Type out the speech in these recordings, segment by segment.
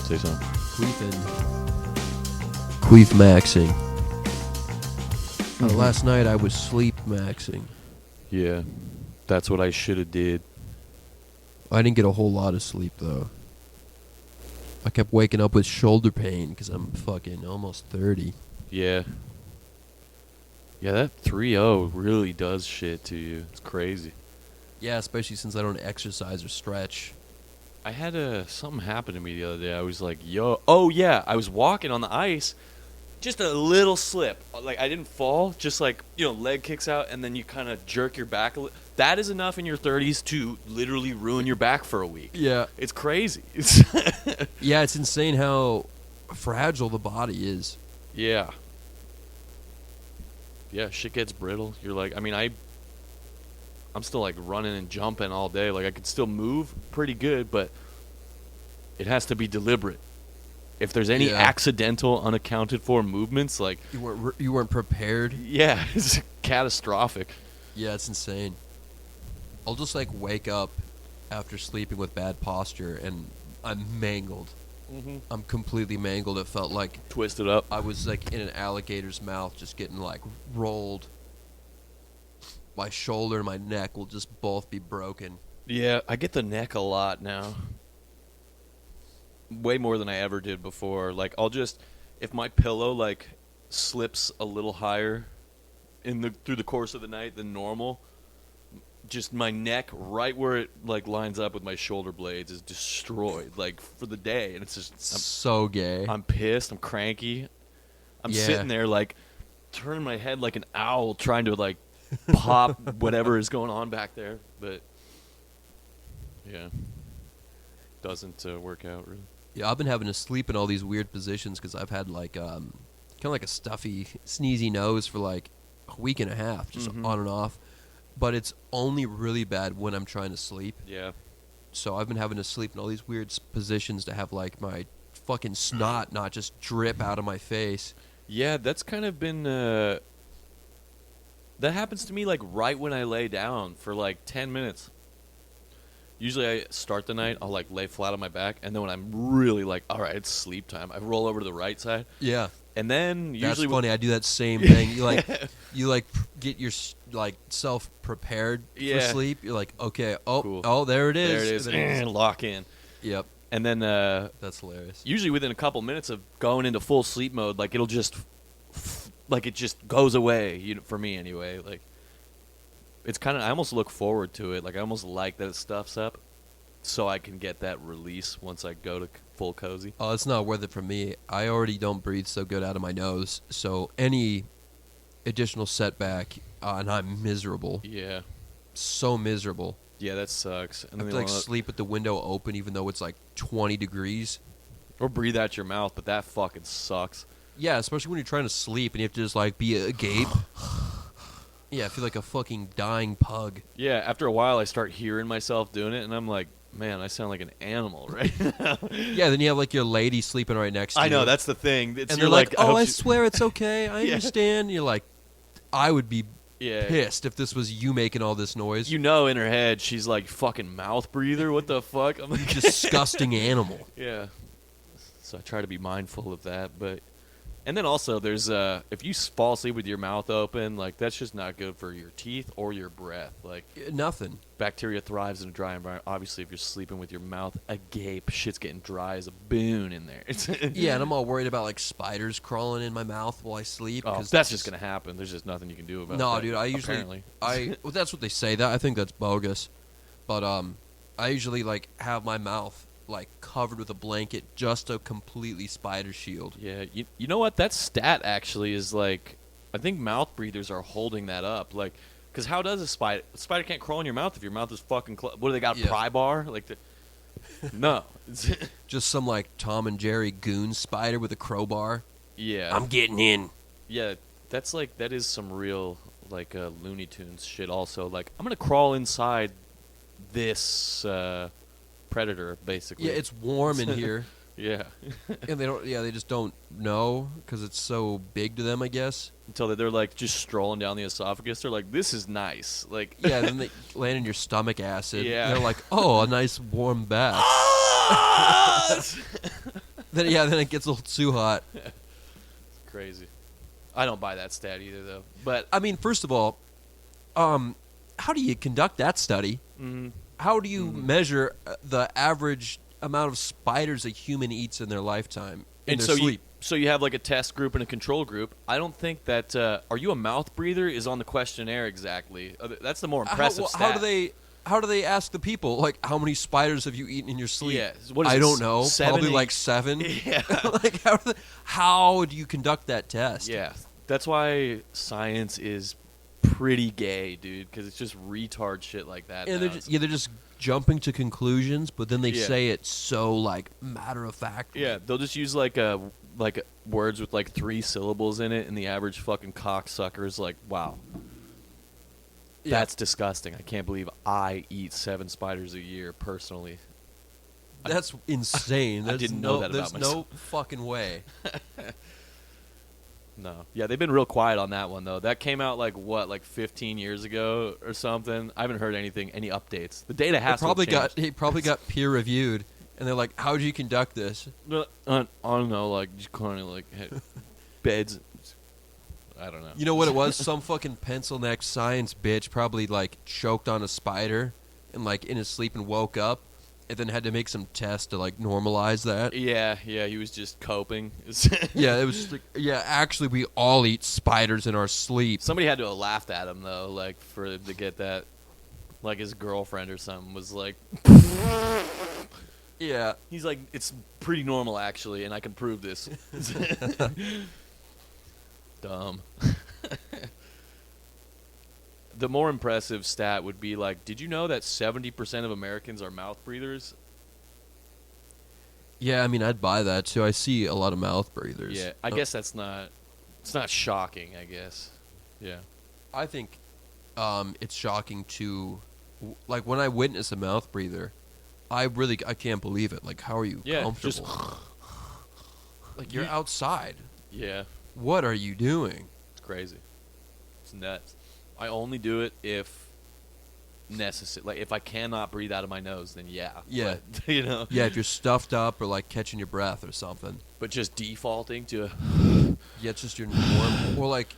Say something. Queef maxing. Last night I was sleep maxing. Yeah, that's what I should have did. I didn't get a whole lot of sleep though. I kept waking up with shoulder pain because I'm fucking almost 30. Yeah. Yeah, that 3-0 really does shit to you. It's crazy. Yeah, especially since I don't exercise or stretch. I had something happen to me the other day. I was like, yo. Oh, yeah. I was walking on the ice. Just a little slip. Like, I didn't fall. Just like, leg kicks out, and then you kind of jerk your back a little. That is enough in your 30s to literally ruin your back for a week. Yeah. It's crazy. Yeah, it's insane how fragile the body is. Yeah. Yeah, shit gets brittle. You're like, I'm still like running and jumping all day. Like I could still move pretty good, but it has to be deliberate. If there's any accidental, unaccounted for movements, like you weren't prepared. Yeah, it's catastrophic. Yeah, it's insane. I'll just like wake up after sleeping with bad posture and I'm mangled. Mm-hmm. I'm completely mangled. It felt like twisted up. I was like in an alligator's mouth, just getting like rolled. My shoulder and my neck will just both be broken. Yeah, I get the neck a lot now. Way more than I ever did before. Like if my pillow like slips a little higher through the course of the night than normal, just my neck right where it like lines up with my shoulder blades is destroyed like for the day, and it's just so gay. I'm pissed. I'm cranky. I'm sitting there like turning my head like an owl trying to like pop whatever is going on back there, but yeah, doesn't work out really. Yeah, I've been having to sleep in all these weird positions because I've had like kind of like a stuffy, sneezy nose for like a week and a half, just on and off. But it's only really bad when I'm trying to sleep. Yeah. So I've been having to sleep in all these weird positions to have like my fucking snot not just drip out of my face. Yeah, that's kind of been that happens to me like right when I lay down for like 10 minutes. Usually I start the night, I'll like lay flat on my back, and then when I'm really like, all right, it's sleep time, I roll over to the right side. Yeah. And then usually that's funny. I do that same thing. You like get your like self prepared for sleep. You're like, okay, oh, there it is. There it is. And lock in. Yep. And then that's hilarious. Usually within a couple minutes of going into full sleep mode, like it'll just like it just goes away. For me anyway. Like it's kind of I almost look forward to it. Like I almost like that it stuffs up, so I can get that release once I go to full cozy. Oh, it's not worth it for me. I already don't breathe so good out of my nose, so any additional setback, and I'm miserable. Yeah. So miserable. Yeah, that sucks. And I have to like sleep with the window open even though it's like 20 degrees. Or breathe out your mouth, but that fucking sucks. Yeah, especially when you're trying to sleep and you have to just like be agape. Yeah, I feel like a fucking dying pug. Yeah, after a while I start hearing myself doing it, and I'm like, man, I sound like an animal right now. Yeah, then you have like your lady sleeping right next to you. I know, that's the thing. And they're like, oh, I swear it's okay. I understand. You're like, I would be pissed if this was you making all this noise. In her head, she's like, fucking mouth breather? What the fuck? I'm like, disgusting animal. Yeah. So I try to be mindful of that, but... And then also, there's if you fall asleep with your mouth open, like that's just not good for your teeth or your breath. Like nothing. Bacteria thrives in a dry environment. Obviously, if you're sleeping with your mouth agape, shit's getting dry as a boon in there. Yeah, and I'm all worried about like spiders crawling in my mouth while I sleep. Oh, that's just gonna happen. There's just nothing you can do about it. No, dude. I usually well, that's what they say. That I think that's bogus. But I usually like have my mouth like covered with a blanket, just a completely spider shield. Yeah, you know what? That stat actually is like, I think mouth breathers are holding that up. Like, because how does a spider can't crawl in your mouth if your mouth is fucking closed? What do they got? A pry bar? Like, no, just some like Tom and Jerry goon spider with a crowbar. Yeah, I'm getting in. Yeah, that is some real like Looney Tunes shit. Also, like, I'm gonna crawl inside this. Predator, basically. Yeah, it's warm in here. Yeah. And they just don't know because it's so big to them, I guess. Until they're like just strolling down the esophagus. They're like, this is nice. Like, yeah, then they land in your stomach acid. Yeah. And they're like, oh, a nice warm bath. then it gets a little too hot. Crazy. I don't buy that stat either, though. But I mean, first of all, how do you conduct that study? mm, How do you measure the average amount of spiders a human eats in their lifetime in and their so sleep? you have like a test group and a control group. I don't think that are you a mouth breather is on the questionnaire exactly. That's the more impressive stat. How do they ask the people, like, how many spiders have you eaten in your sleep? Yeah, what is I it, don't know. 7, Probably 8? like 7. Yeah. Like, how do you conduct that test? Yeah, that's why science is pretty gay, dude, because it's just retard shit like that. And now. they're just jumping to conclusions, but then they Yeah. say it so, like, matter of fact. Yeah, they'll just use like words with like 3 syllables in it, and the average fucking cocksucker is like, wow. Yeah. That's disgusting. I can't believe I eat 7 spiders a year personally. That's insane. I There's didn't know that there's about no myself. fucking way. No. Yeah, they've been real quiet on that one though. That came out like 15 years ago or something. I haven't heard any updates. The data has It probably got peer reviewed, and they're like, "How do you conduct this?" I don't know, like just kind of like beds. I don't know. You know what it was? Some fucking pencil neck science bitch probably like choked on a spider, and like in his sleep and woke up, and then had to make some tests to like normalize that. Yeah, he was just coping. Yeah, it was just like, yeah, actually we all eat spiders in our sleep. Somebody had to have laughed at him though, like for him to get that. Like his girlfriend or something was like, Yeah. he's like, it's pretty normal actually, and I can prove this. Dumb. The more impressive stat would be like, did you know that 70% of Americans are mouth breathers? Yeah, I mean, I'd buy that too. I see a lot of mouth breathers. Yeah, I guess it's not shocking, I guess. Yeah. I think it's shocking to, like, when I witness a mouth breather, I can't believe it. Like, how are you comfortable? Like, you're outside. Yeah, What are you doing? it's crazy. It's nuts. I only do it if necessary. Like, if I cannot breathe out of my nose, then yeah. Yeah. But, you know? Yeah, if you're stuffed up or, like, catching your breath or something. But just defaulting to Yeah, it's just your norm. Or, like,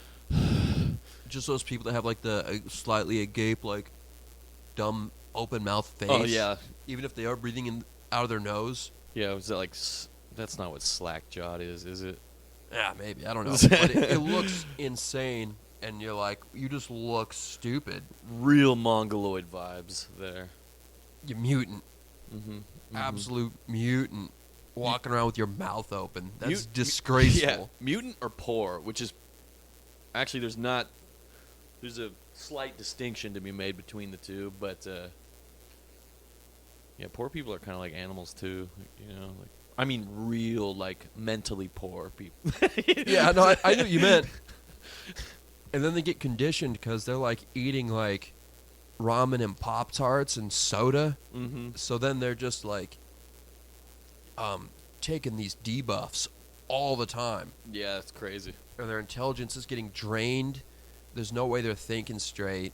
just those people that have, like, the slightly agape, like, dumb open mouth face. Oh, yeah. Even if they are breathing in out of their nose. Yeah, is that like that's not what slack jawed is it? Yeah, maybe. I don't know. But it looks insane, and you're like, you just look stupid. Real mongoloid vibes there. You mutant. Mm-hmm. Absolute mutant. Walking around with your mouth open. That's Mut- disgraceful. Yeah, mutant or poor, which is actually there's a slight distinction to be made between the two, but yeah, poor people are kind of like animals too, you know. Like, I mean, real like mentally poor people. Yeah, no, I knew what you meant. And then they get conditioned because they're like eating like ramen and Pop-Tarts and soda. Mm-hmm. So then they're just like taking these debuffs all the time. Yeah, that's crazy. Or their intelligence is getting drained. There's no way they're thinking straight.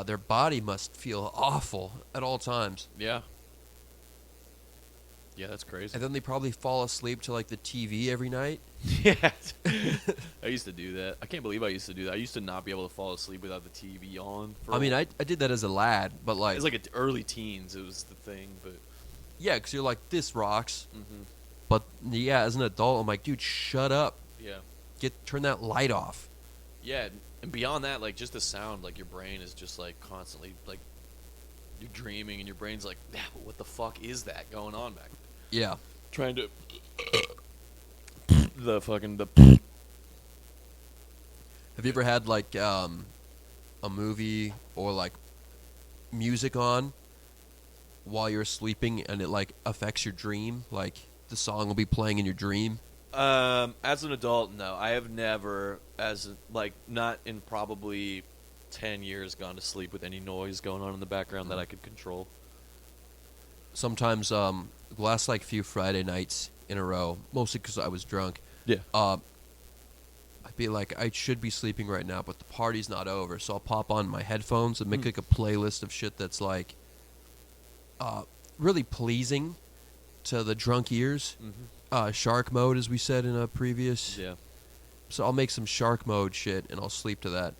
Their body must feel awful at all times. Yeah. Yeah, that's crazy. And then they probably fall asleep to like the TV every night. Yeah. I used to do that. I can't believe I used to do that. I used to not be able to fall asleep without the TV on. I mean, I did that as a lad, but like... It was like early teens. It was the thing, but... Yeah, because you're like, this rocks. Mm-hmm. But yeah, as an adult, I'm like, dude, shut up. Yeah. Turn that light off. Yeah, and beyond that, like, just the sound, like, your brain is just, like, constantly, like, you're dreaming, and your brain's like, yeah, but what the fuck is that going on back there? Yeah. Trying to... the... Have you ever had, like, a movie or, like, music on while you're sleeping and it, like, affects your dream? Like, the song will be playing in your dream? As an adult, no. I have never, not in probably 10 years, gone to sleep with any noise going on in the background that I could control. Sometimes, the last, like, few Friday nights in a row, mostly because I was drunk, Yeah. I'd be like, I should be sleeping right now, but the party's not over, so I'll pop on my headphones and make, like, a playlist of shit that's, like, really pleasing to the drunk ears. Mm-hmm. shark mode, as we said in a previous. Yeah. So I'll make some shark mode shit, and I'll sleep to that.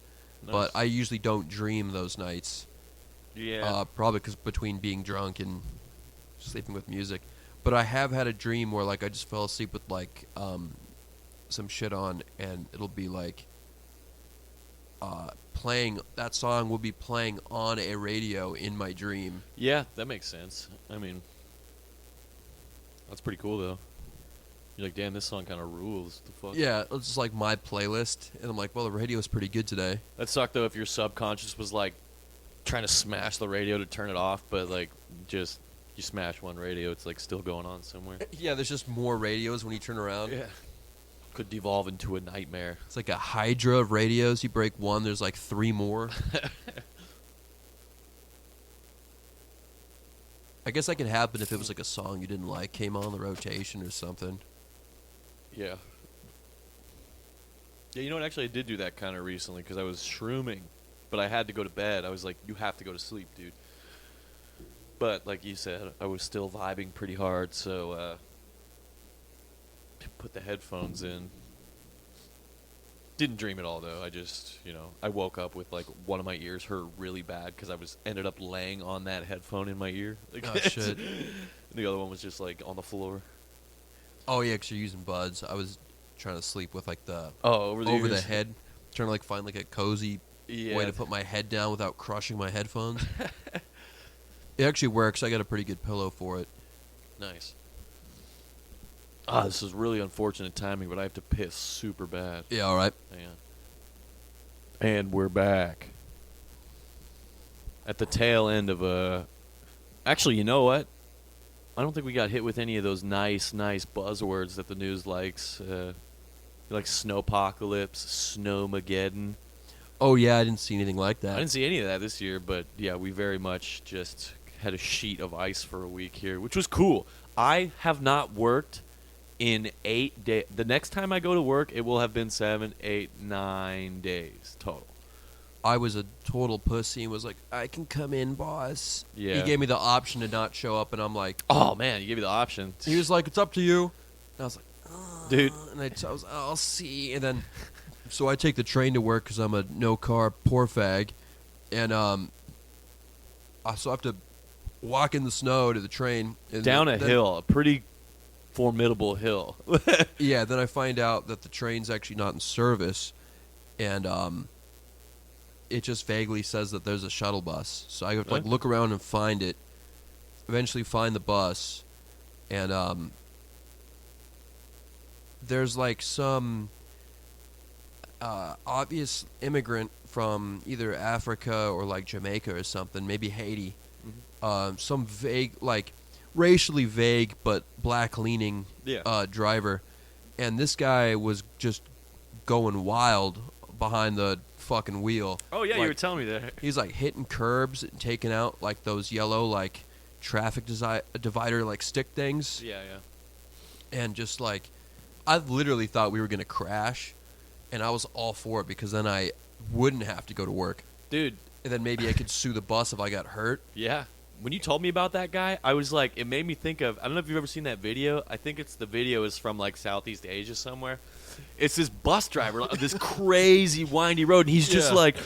Nice. But I usually don't dream those nights. Yeah. Probably because between being drunk and sleeping with music. But I have had a dream where like I just fell asleep with like some shit on, and it'll be like playing. That song will be playing on a radio in my dream. Yeah, that makes sense. I mean, that's pretty cool though. You're like, damn, this song kind of rules. The fuck. Yeah, it's just like my playlist, and I'm like, well, the radio's pretty good today. That sucked though if your subconscious was like trying to smash the radio to turn it off, but like just you smash one radio, it's like still going on somewhere. Yeah, there's just more radios when you turn around. Yeah. Could devolve into a nightmare. It's like a hydra of radios. You break one, there's like 3 more. I guess that could happen if it was like a song you didn't like came on the rotation or something. Yeah. Yeah, you know what? Actually, I did do that kind of recently because I was shrooming, but I had to go to bed. I was like, you have to go to sleep, dude. But, like you said, I was still vibing pretty hard, so put the headphones in. Didn't dream at all, though. I just, I woke up with, like, one of my ears hurt really bad because I ended up laying on that headphone in my ear. Like, Oh, shit. And the other one was just, like, on the floor. Oh, yeah, because you're using buds. I was trying to sleep with like the over the ears. head. Trying to like find like a cozy way to put my head down without crushing my headphones. It actually works. I got a pretty good pillow for it. Nice. This is really unfortunate timing, but I have to piss super bad. Yeah, all right. Yeah. And we're back. At the tail end of a... Actually, you know what? I don't think we got hit with any of those nice buzzwords that the news likes. Like snowpocalypse, snowmageddon. Oh, yeah, I didn't see anything like that. I didn't see any of that this year, but yeah, we very much just had a sheet of ice for a week here, which was cool. I have not worked in 8 days. The next time I go to work, it will have been 7, 8, 9 days total. I was a total pussy and was like, I can come in, boss. Yeah. He gave me the option to not show up, and I'm like... Oh, man, you gave me the option. He was like, it's up to you. And I was like, dude. And I was, I'll see. And then, so I take the train to work because I'm a no-car poor fag. And so I have to walk in the snow to the train. And Down a then, hill, a pretty formidable hill. Yeah, then I find out that the train's actually not in service. And it just vaguely says that there's a shuttle bus. So I have to like look around and find it. Eventually find the bus. And there's like some obvious immigrant from either Africa or like Jamaica or something, maybe Haiti. Mm-hmm. Some vague, like racially vague but black-leaning driver. And this guy was just going wild behind the fucking wheel. Oh, yeah, like, you were telling me that. He's like hitting curbs and taking out like those yellow like traffic divider like stick things. Yeah. And just like, I literally thought we were going to crash, and I was all for it because then I wouldn't have to go to work. Dude. And then maybe I could sue the bus if I got hurt. Yeah. When you told me about that guy, I was like, it made me think of, I don't know if you've ever seen that video. I think the video is from like Southeast Asia somewhere. It's this bus driver on this crazy windy road, and he's just like,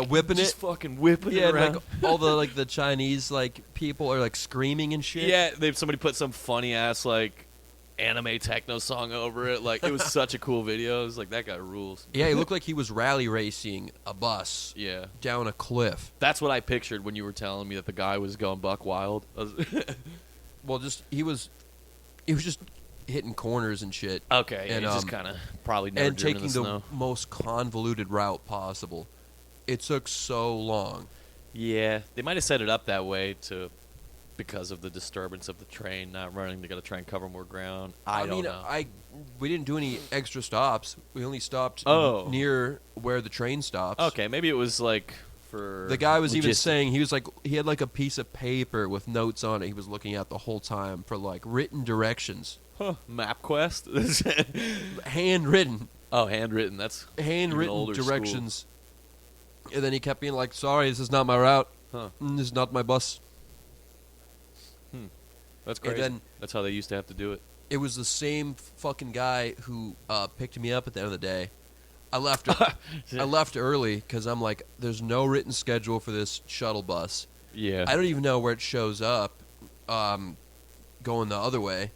whipping just fucking whipping it around. Like all the like the Chinese like people are like screaming and shit. Yeah, somebody put some funny ass like anime techno song over it. Like, it was such a cool video. It was like, that guy rules. Yeah, he looked like he was rally racing a bus. Yeah, down a cliff. That's what I pictured when you were telling me that the guy was going buck wild. Well, just he was just hitting corners and shit. Okay, and just kind of probably never and driven taking in the snow. most convoluted route possible. It took so long. Yeah, they might have set it up that way because of the disturbance of the train not running. They got to try and cover more ground. I don't know. We didn't do any extra stops. We only stopped near where the train stops. Okay, maybe it was like for the guy was even logistics. saying he had like a piece of paper with notes on it. He was looking at the whole time for like written directions. Huh, MapQuest? Handwritten. Oh, handwritten. That's handwritten directions. School. And then he kept being like, "Sorry, this is not my route. This is not my bus." That's crazy. And then, that's how they used to have to do it. It was the same fucking guy who picked me up at the end of the day. I left early because I'm like, there's no written schedule for this shuttle bus. Yeah. I don't even know where it shows up going the other way.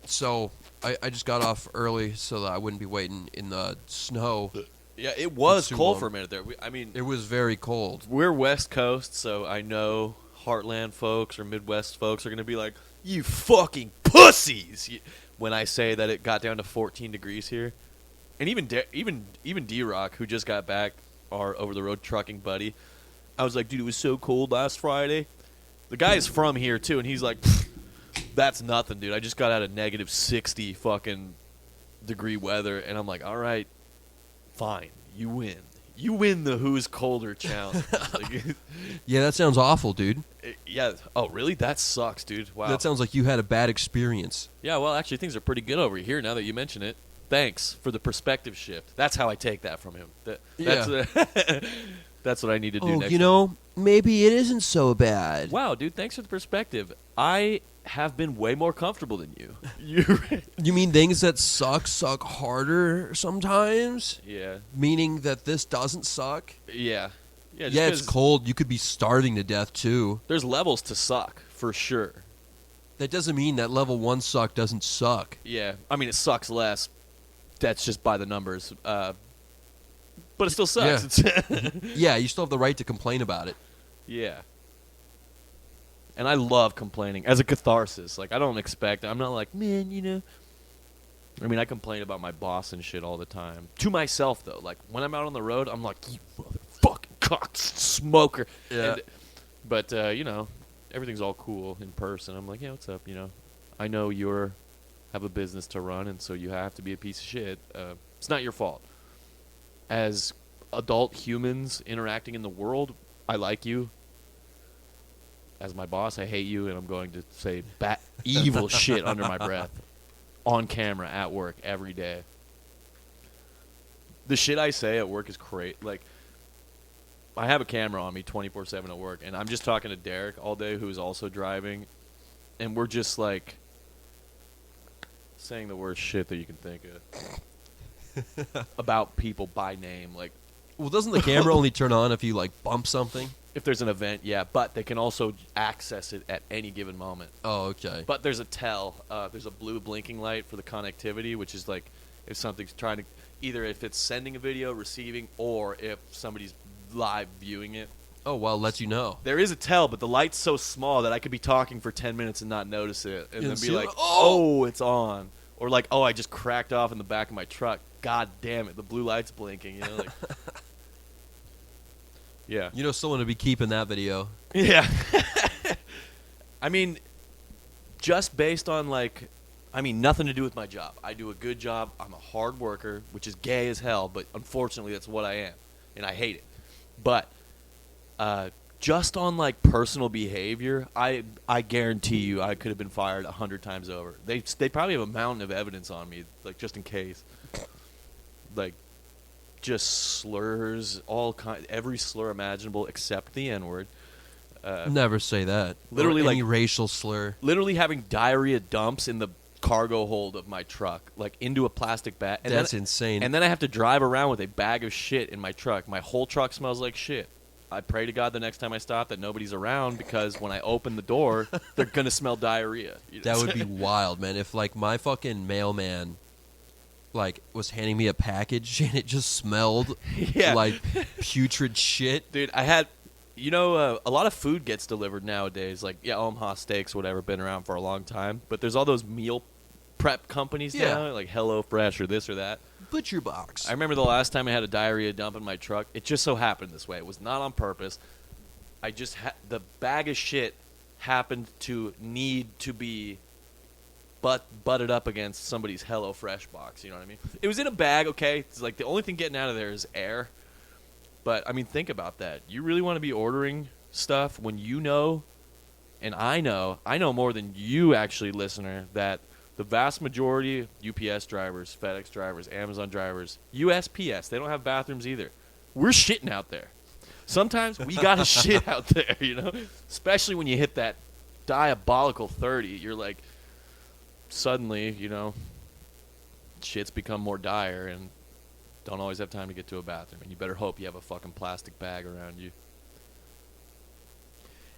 So I just got off early so that I wouldn't be waiting in the snow. Yeah, it was too cold long. for a minute there. I mean, It was very cold. we're West Coast, so I know Heartland folks or Midwest folks are going to be like, you fucking pussies, when I say that it got down to 14 degrees here. And even D-Rock, who just got back, our over-the-road trucking buddy, I was like, dude, it was so cold last Friday. The guy is from here, too, and he's like, that's nothing, dude. I just got out of negative 60 fucking degree weather, and I'm like, all right, fine, you win. You win the who's colder challenge. Like, Yeah, that sounds awful, dude. yeah. Oh, really? That sucks, dude. Wow. That sounds like you had a bad experience. Yeah, well, actually, things are pretty good over here now that you mention it. Thanks for the perspective shift. That's how I take that from him. That's what I need to do next time. maybe it isn't so bad. Wow, dude, thanks for the perspective. I have been way more comfortable than you. You mean things that suck harder sometimes? Yeah. Meaning that this doesn't suck? Yeah. Yeah, just Yeah, it's 'cause cold. You could be starving to death, too. There's levels to suck, for sure. That doesn't mean that level 1 suck doesn't suck. Yeah. I mean, it sucks less. That's just by the numbers. But it still sucks. Yeah. Yeah, you still have the right to complain about it. Yeah. And I love complaining as a catharsis. Like, I don't expect, I'm not like, man, you know. I mean, I complain about my boss and shit all the time. To myself, though. Like, when I'm out on the road, I'm like, you motherfucking cock smoker. Yeah. But, you know, everything's all cool in person. I'm like, yeah, what's up, you know. I know you're have a business to run, and so you have to be a piece of shit. It's not your fault. As adult humans interacting in the world, I like you. As my boss, I hate you, and I'm going to say evil shit under my breath on camera at work every day. The shit I say at work is crazy. Like, I have a camera on me 24/7 at work, and I'm just talking to Derek all day, who's also driving, and we're just like saying the worst shit that you can think of about people by name. Like, Well, doesn't the camera only turn on if you, like, bump something? if there's an event, yeah, but they can also access it at any given moment. Oh, okay. But there's a tell. There's a blue blinking light for the connectivity, which is like if something's trying to, either if it's sending a video, receiving, or if somebody's live viewing it. Oh, well, it lets you know. There is a tell, but the light's so small that I could be talking for 10 minutes and not notice it. And then be see like, it? oh, it's on. Or like, oh, I just cracked off in the back of my truck. God damn it, the blue light's blinking. You know, like, yeah. You know someone to be keeping that video. Yeah. I mean, just based on, like, I mean, nothing to do with my job. I do a good job. I'm a hard worker, which is gay as hell, but unfortunately that's what I am, and I hate it. But just on, like, personal behavior, I guarantee you I could have been fired 100 times over. They probably have a mountain of evidence on me, like, just in case. Like, just slurs, every slur imaginable except the N-word. Never say that. Literally, or any like, racial slur. Literally having diarrhea dumps in the cargo hold of my truck, like into a plastic bag. And That's then, insane. And then I have to drive around with a bag of shit in my truck. My whole truck smells like shit. I pray to God the next time I stop that nobody's around, because when I open the door, they're going to smell diarrhea. You know? That would be wild, man. If, like, my fucking mailman, like, was handing me a package and it just smelled Yeah. like putrid shit. Dude, I had, you know, a lot of food gets delivered nowadays. Like, yeah, Omaha Steaks, whatever, been around for a long time. But there's all those meal prep companies Yeah. now, like HelloFresh or this or that. Butcher box. I remember the last time I had a diarrhea dump in my truck. It just so happened this way. It was not on purpose. I just the bag of shit happened to need to be butted up against somebody's HelloFresh box. You know what I mean? It was in a bag, okay? It's like the only thing getting out of there is air. But, I mean, think about that. You really want to be ordering stuff when you know, and I know more than you actually, listener, that the vast majority of UPS drivers, FedEx drivers, Amazon drivers, USPS, they don't have bathrooms either. We're shitting out there. Sometimes we got to shit out there, you know? Especially when you hit that diabolical 30. You're like, suddenly, you know, shit's become more dire and don't always have time to get to a bathroom. And you better hope you have a fucking plastic bag around you.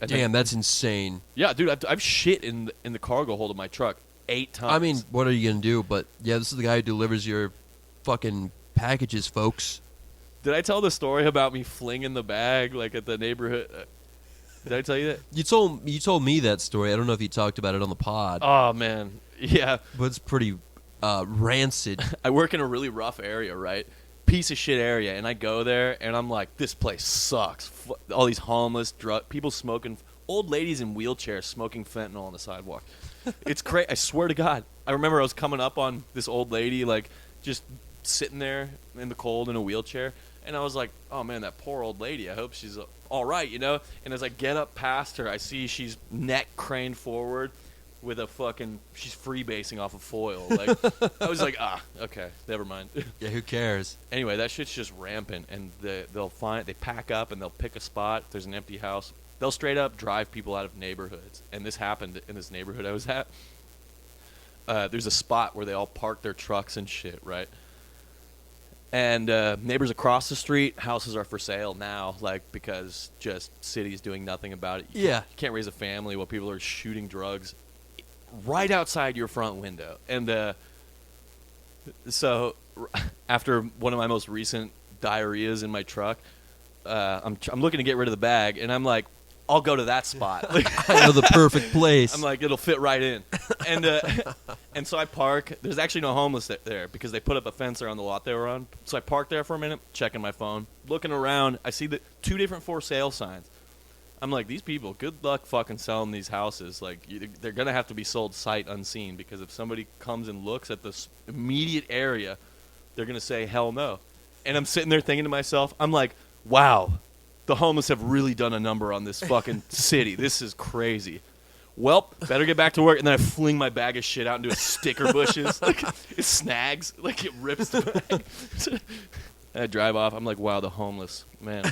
And Damn, that's insane. yeah, dude, I've shit in the cargo hold of my truck 8 times. I mean, what are you going to do? But, yeah, this is the guy who delivers your fucking packages, folks. did I tell the story about me flinging the bag, like, at the neighborhood? Did I tell you that? You told me that story. I don't know if you talked about it on the pod. Oh, man. Yeah. But it's pretty rancid. I work in a really rough area, right? Piece of shit area, and I go there, and I'm like, this place sucks. All these homeless, people smoking, old ladies in wheelchairs smoking fentanyl on the sidewalk. It's crazy. I swear to God. I remember I was coming up on this old lady, like, just sitting there in the cold in a wheelchair, and I was like, oh, man, that poor old lady. I hope she's all right, you know? And as I get up past her, I see she's neck craned forward with a fucking, she's freebasing off of foil. Like, I was like, okay, never mind. Yeah, who cares? Anyway, that shit's just rampant, and they pack up and they'll pick a spot. If there's an empty house, they'll straight up drive people out of neighborhoods. And this happened in this neighborhood I was at. There's a spot where they all park their trucks and shit, right? And neighbors across the street, houses are for sale now, like, because just city's doing nothing about it. You can't raise a family while people are shooting drugs right outside your front window. And so after one of my most recent diarrheas in my truck, I'm looking to get rid of the bag, and I'm like, I'll go to that spot. Like, I know the perfect place. I'm like, it'll fit right in. And so I park. There's actually no homeless there because they put up a fence around the lot they were on. So I park there for a minute, checking my phone, looking around. I see the 2 different for sale signs. I'm like, these people, good luck fucking selling these houses. Like, they're going to have to be sold sight unseen, because if somebody comes and looks at this immediate area, they're going to say, hell no. And I'm sitting there thinking to myself, I'm like, wow, the homeless have really done a number on this fucking city. This is crazy. Well, better get back to work. And then I fling my bag of shit out into sticker bushes. Like, it snags. Like, it rips the bag. And I drive off. I'm like, wow, the homeless. Man.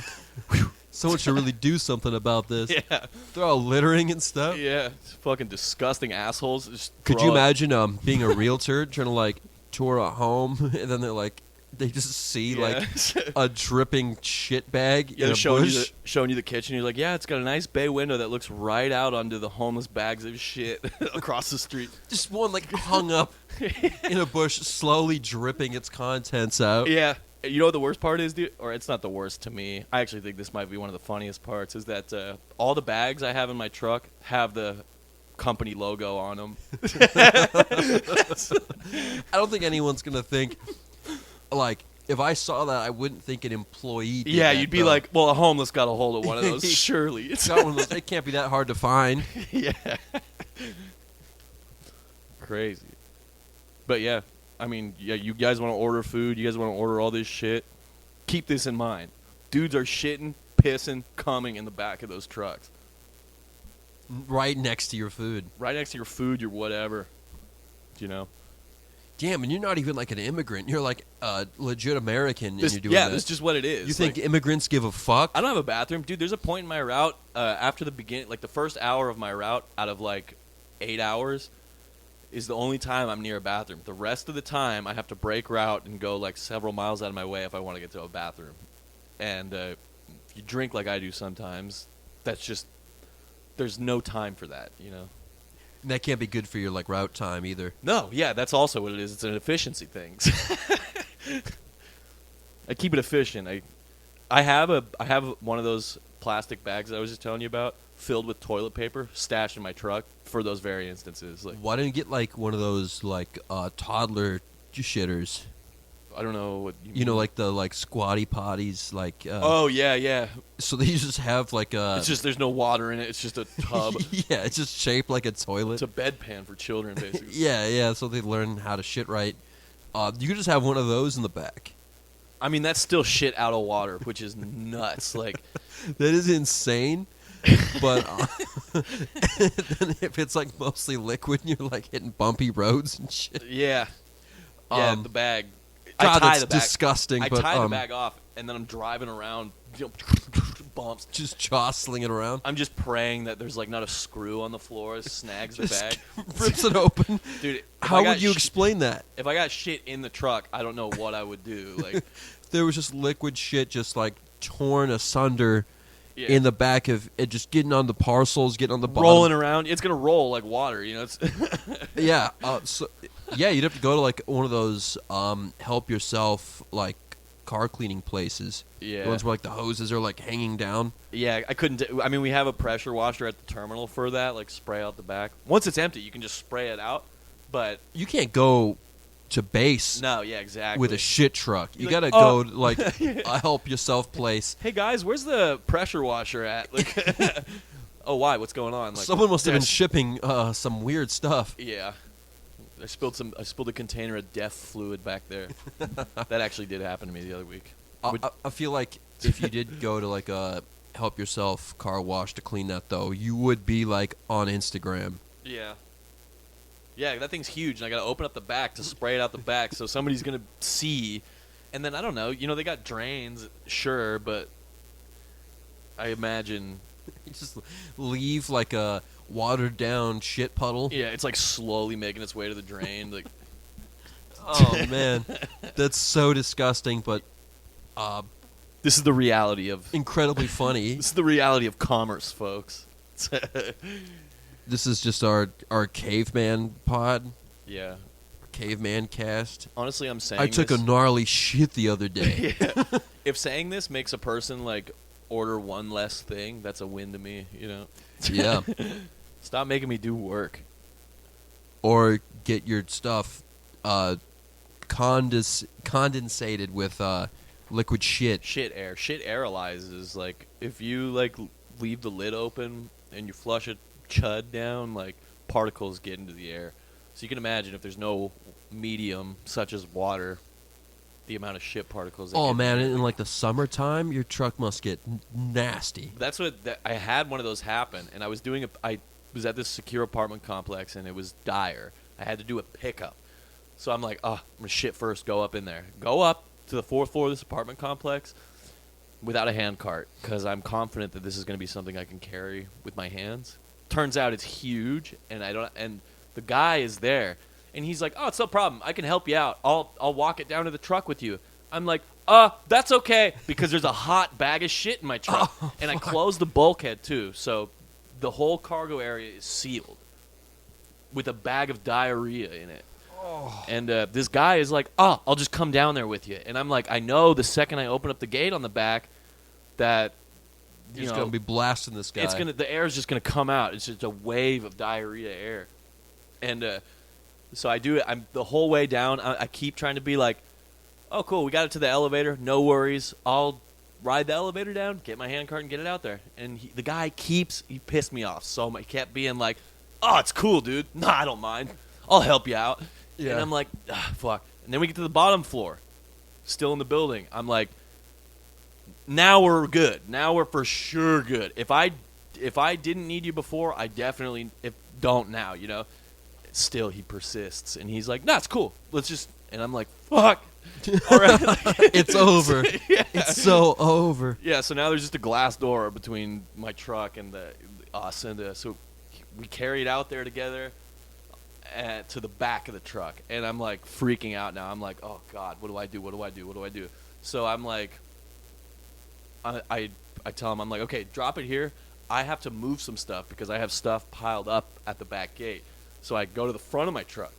Whew. Someone should really do something about this. Yeah. They're all littering and stuff. Yeah. It's fucking disgusting assholes. Just Could you imagine being a realtor trying to, like, tour a home, and then they're like, they just see, like, a dripping shit bag in a bush? Showing you the kitchen. You're like, yeah, it's got a nice bay window that looks right out onto the homeless bags of shit across the street. Just one, like, hung up in a bush, slowly dripping its contents out. Yeah. You know what the worst part is, dude? Or it's not the worst to me. I actually think this might be one of the funniest parts, is that all the bags I have in my truck have the company logo on them. I don't think anyone's going to think, like, if I saw that, I wouldn't think an employee did that, you'd be like, well, a homeless got a hold of one of those. Surely. It's got one of those. It can't be that hard to find. Yeah. Crazy. But yeah. I mean, yeah, you guys want to order food, you guys want to order all this shit, keep this in mind. Dudes are shitting, pissing, coming in the back of those trucks. Right next to your food. Right next to your food, your whatever. You know? Damn, and you're not even like an immigrant. You're like a legit American, and you're doing that. Yeah, that's just what it is. You think immigrants give a fuck? I don't have a bathroom. Dude, there's a point in my route, after the beginning, like the first hour of my route out of like 8 hours, is the only time I'm near a bathroom. The rest of the time, I have to break route and go like several miles out of my way if I want to get to a bathroom. And if you drink like I do sometimes, that's just, there's no time for that, you know? And that can't be good for your like route time either. No, yeah, that's also what it is. It's an efficiency thing. I keep it efficient. I have one of those plastic bags I was just telling you about, filled with toilet paper, stashed in my truck for those very instances. Like, why didn't you get like one of those like toddler shitters? I don't know what you mean. You know, like the like squatty potties, like. Oh yeah. So they just have like a. It's just there's no water in it. It's just a tub. Yeah, it's just shaped like a toilet. It's a bedpan for children, basically. yeah. So they learn how to shit right. You could just have one of those in the back. I mean, that's still shit out of water, which is nuts. Like, that is insane. But then if it's like mostly liquid, and you're like hitting bumpy roads and shit. Yeah. The bag. God, I tie that's the bag. disgusting. I but, tie the bag off, and then I'm driving around, bumps. Just jostling it around. I'm just praying that there's like not a screw on the floor. Snags the bag. Rips it open. Dude, how would you explain that? If I got shit in the truck, I don't know what I would do. Like, there was just liquid shit just like torn asunder yeah. in the back of it, just getting on the parcels, getting on the bottom. Rolling around. It's going to roll like water, you know? It's yeah. Yeah, you'd have to go to like one of those help yourself like car cleaning places. Yeah. The ones where like the hoses are like hanging down. Yeah, I couldn't. I mean, we have a pressure washer at the terminal for that, like spray out the back. Once it's empty, you can just spray it out. But you can't go to base. No, yeah, exactly. With a shit truck, you You're gotta like, go to, like a help yourself place. Hey guys, where's the pressure washer at? Like, oh, why? What's going on? Like, someone must have been shipping some weird stuff. Yeah, I spilled a container of death fluid back there. That actually did happen to me the other week. I feel like if you did go to like a help yourself car wash to clean that though, you would be like on Instagram. Yeah. Yeah, that thing's huge, and I got to open up the back to spray it out the back, so somebody's going to see. And then, I don't know, they got drains, sure, but I imagine... You just leave like a watered-down shit puddle? Yeah, it's like slowly making its way to the drain. Like, oh, man. That's so disgusting, but... this is the reality of... Incredibly funny. This is the reality of commerce, folks. This is just our caveman pod. Yeah. Caveman cast. Honestly, I'm saying I took a gnarly shit the other day. Yeah. If saying this makes a person, like, order one less thing, that's a win to me, Yeah. Stop making me do work. Or get your stuff condensated with liquid shit. Shit air. Shit aerolizes. Like, if you, like, leave the lid open and you flush a chud down, like, particles get into the air. So you can imagine if there's no medium, such as water, the amount of shit particles. Oh, man, in like the summertime, your truck must get nasty. That's what I had one of those happen, and I was at this secure apartment complex, and it was dire. I had to do a pickup. So I'm like, I'm going to shit first, go up in there. Go up to the 4th floor of this apartment complex without a hand cart, because I'm confident that this is going to be something I can carry with my hands. Turns out it's huge, and the guy is there, and he's like, "Oh, it's no problem. I can help you out. I'll walk it down to the truck with you." I'm like, that's okay, because there's a hot bag of shit in my truck, and I closed the bulkhead too, so the whole cargo area is sealed with a bag of diarrhea in it. And this guy is like, I'll just come down there with you, and I'm like, I know the second I open up the gate on the back that. He's gonna be blasting this guy. The air is just gonna come out. It's just a wave of diarrhea air, and so I do it. I'm the whole way down. I keep trying to be like, "Oh, cool, we got it to the elevator. No worries. I'll ride the elevator down, get my hand cart, and get it out there." And the guy he pissed me off so much. He kept being like, "Oh, it's cool, dude. Nah, I don't mind. I'll help you out." Yeah. And I'm like, fuck. And then we get to the bottom floor, still in the building. I'm like. Now we're good. Now we're for sure good. If I didn't need you before, I definitely don't now, Still, he persists, and he's like, "Nah, it's cool. Let's just..." And I'm like, "Fuck." All right. It's over. Yeah. It's so over. Yeah, so now there's just a glass door between my truck and us, and so we carry it out there together to the back of the truck, and I'm like freaking out now. I'm like, "Oh God, what do I do? What do I do? What do I do?" So I'm like. I tell him, I'm like, okay, drop it here. I have to move some stuff because I have stuff piled up at the back gate. So I go to the front of my truck,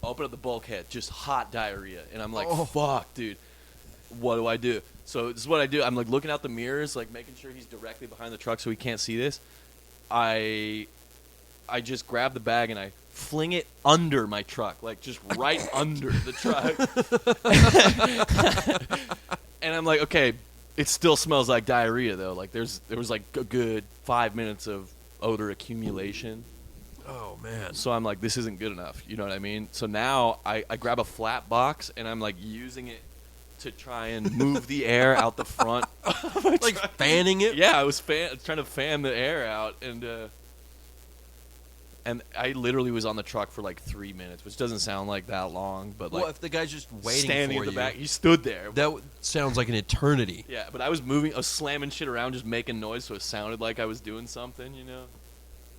open up the bulkhead, just hot diarrhea. And I'm like, fuck, dude, what do I do? So this is what I do. I'm like looking out the mirrors, like making sure he's directly behind the truck so he can't see this. I just grab the bag and I fling it under my truck, like just right under the truck. And I'm like, okay, it still smells like diarrhea though. Like there was like a good 5 minutes of odor accumulation. Oh man. So I'm like, this isn't good enough. You know what I mean? So now I grab a flat box and I'm like using it to try and move the air out the front. Like fanning it? Yeah, I was trying to fan the air out, and And I literally was on the truck for like 3 minutes, which doesn't sound like that long, but like Well, if the guy's just waiting standing for at the you, back, he stood there. sounds like an eternity. Yeah, but I was moving, I was slamming shit around, just making noise, so it sounded like I was doing something, you know?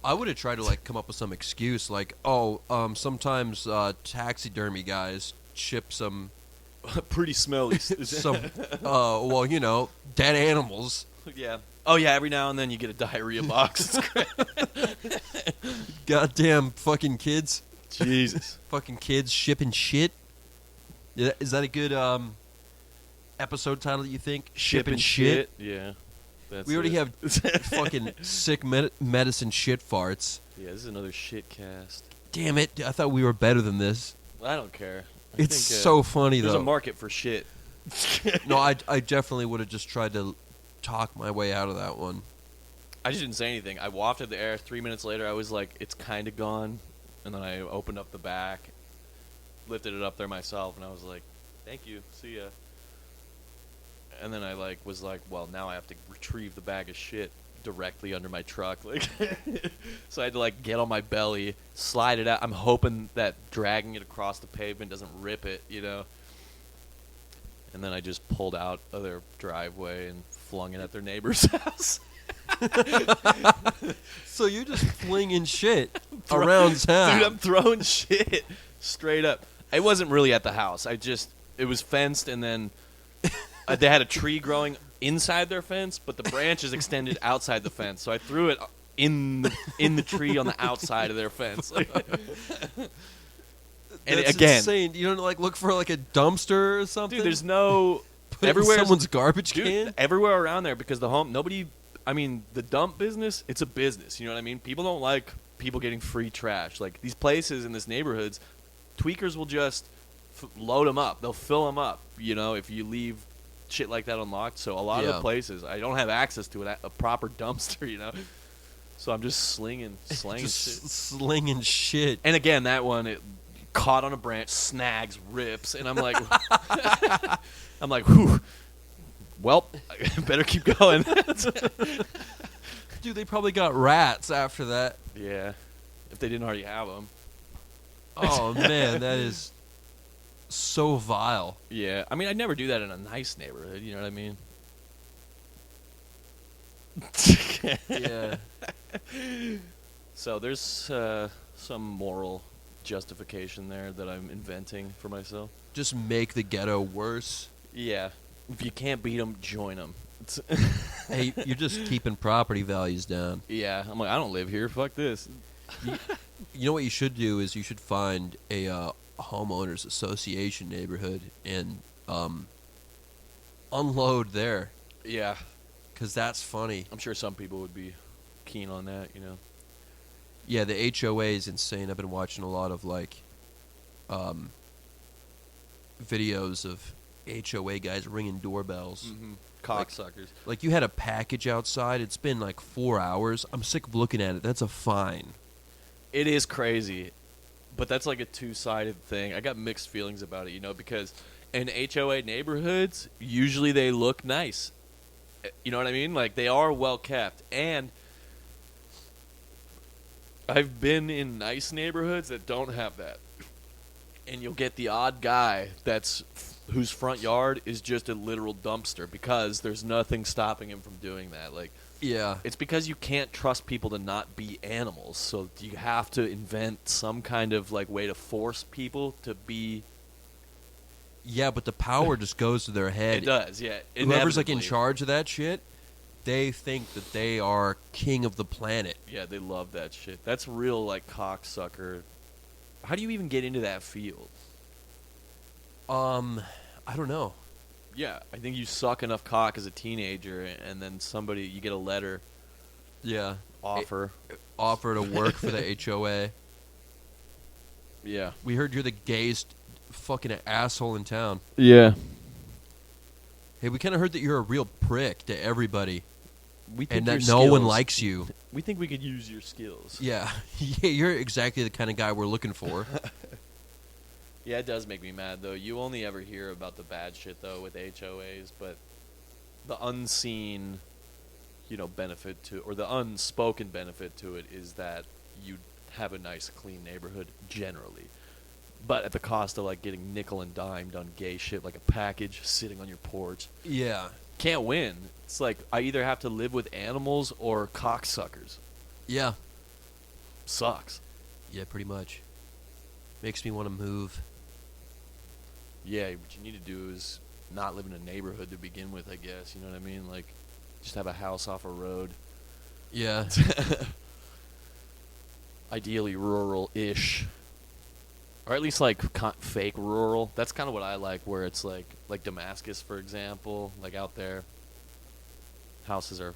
I would have tried to like come up with some excuse, like, sometimes taxidermy guys ship some, Pretty smelly. well, you know, dead animals. Yeah. Oh, yeah, every now and then you get a diarrhea box. It's great. Goddamn fucking kids. Jesus. Fucking kids shipping shit. Is that a good episode title, you think? Shipping shit? Yeah. That's We already it. have fucking sick medicine shit farts. Yeah, this is another shit cast. Damn it. I thought we were better than this. I don't care. It's so funny, there's though. a market for shit. No, I definitely would have just tried to talk my way out of that one. I just didn't say anything. I wafted the air. 3 minutes later, I was like, it's kind of gone. And then I opened up the back, lifted it up there myself, and I was like, thank you. See ya. And then I was like, well, now I have to retrieve the bag of shit directly under my truck. Like, so I had to get on my belly, slide it out. I'm hoping that dragging it across the pavement doesn't rip it, you know. And then I just pulled out of their driveway and flung it at their neighbor's house. So you're just flinging shit around town. Dude, I'm throwing shit straight up. It wasn't really at the house. It was fenced, and then they had a tree growing inside their fence, but the branches extended outside the fence. So I threw it in the tree on the outside of their fence. And That's again, insane. You don't look for a dumpster or something? dude, there's no Put it in everywhere someone's garbage dude, can? everywhere around there, because the dump business, it's a business, you know what I mean? People don't like people getting free trash. Like, these places in this neighborhoods, tweakers will just load them up. They'll fill them up, you know, if you leave shit like that unlocked. So a lot of the places, I don't have access to a proper dumpster, you know? So I'm just slinging shit. Slinging shit. And again, that one, it caught on a branch, snags, rips, and I'm like, whew. Well, I better keep going. Dude, they probably got rats after that. Yeah, if they didn't already have them. Oh, man, that is so vile. Yeah, I mean, I'd never do that in a nice neighborhood, you know what I mean? Yeah. So there's some moral justification there that I'm inventing for myself. Just make the ghetto worse. Yeah, if you can't beat them, join them. Hey, you're just keeping property values down. Yeah, I'm like, I don't live here. Fuck this. You know what you should do is you should find a homeowners association neighborhood and unload there. Yeah, Because that's funny. I'm sure some people would be keen on that, you know. Yeah, the HOA is insane. I've been watching a lot of videos of HOA guys ringing doorbells. Mm-hmm. Cocksuckers. Like you had a package outside. It's been 4 hours. I'm sick of looking at it. That's a fine. It is crazy, but that's a two-sided thing. I got mixed feelings about it, you know, because in HOA neighborhoods, usually they look nice. You know what I mean? They are well kept. And I've been in nice neighborhoods that don't have that. And you'll get the odd guy whose front yard is just a literal dumpster because there's nothing stopping him from doing that. Yeah. It's because you can't trust people to not be animals. So you have to invent some kind of way to force people to be. Yeah, but the power just goes to their head. It does, yeah. Whoever's in Inevitably. charge of that shit, they think that they are king of the planet. Yeah, they love that shit. That's real cocksucker. How do you even get into that field? I don't know. Yeah, I think you suck enough cock as a teenager, and then you get a letter Yeah. offer. Offer to work for the HOA. Yeah. We heard you're the gayest fucking asshole in town. Yeah. Hey, we kind of heard that you're a real prick to everybody, We think and that your no one skills- likes you. We think we could use your skills. Yeah. Yeah, you're exactly the kind of guy we're looking for. Yeah, it does make me mad, though. You only ever hear about the bad shit, though, with HOAs, but the unseen, benefit to, or the unspoken benefit to it is that you have a nice, clean neighborhood generally. But at the cost of, like, getting nickel and dimed on gay shit, like a package sitting on your porch. Yeah. Can't win. It's like, I either have to live with animals or cocksuckers. Yeah. Sucks. Yeah, pretty much. Makes me want to move. Yeah, what you need to do is not live in a neighborhood to begin with, I guess. You know what I mean? Like, just have a house off a road. Yeah. Ideally rural-ish. Or at least, like, fake rural. That's kind of what I like, where it's, like Damascus, for example. Like, out there, houses are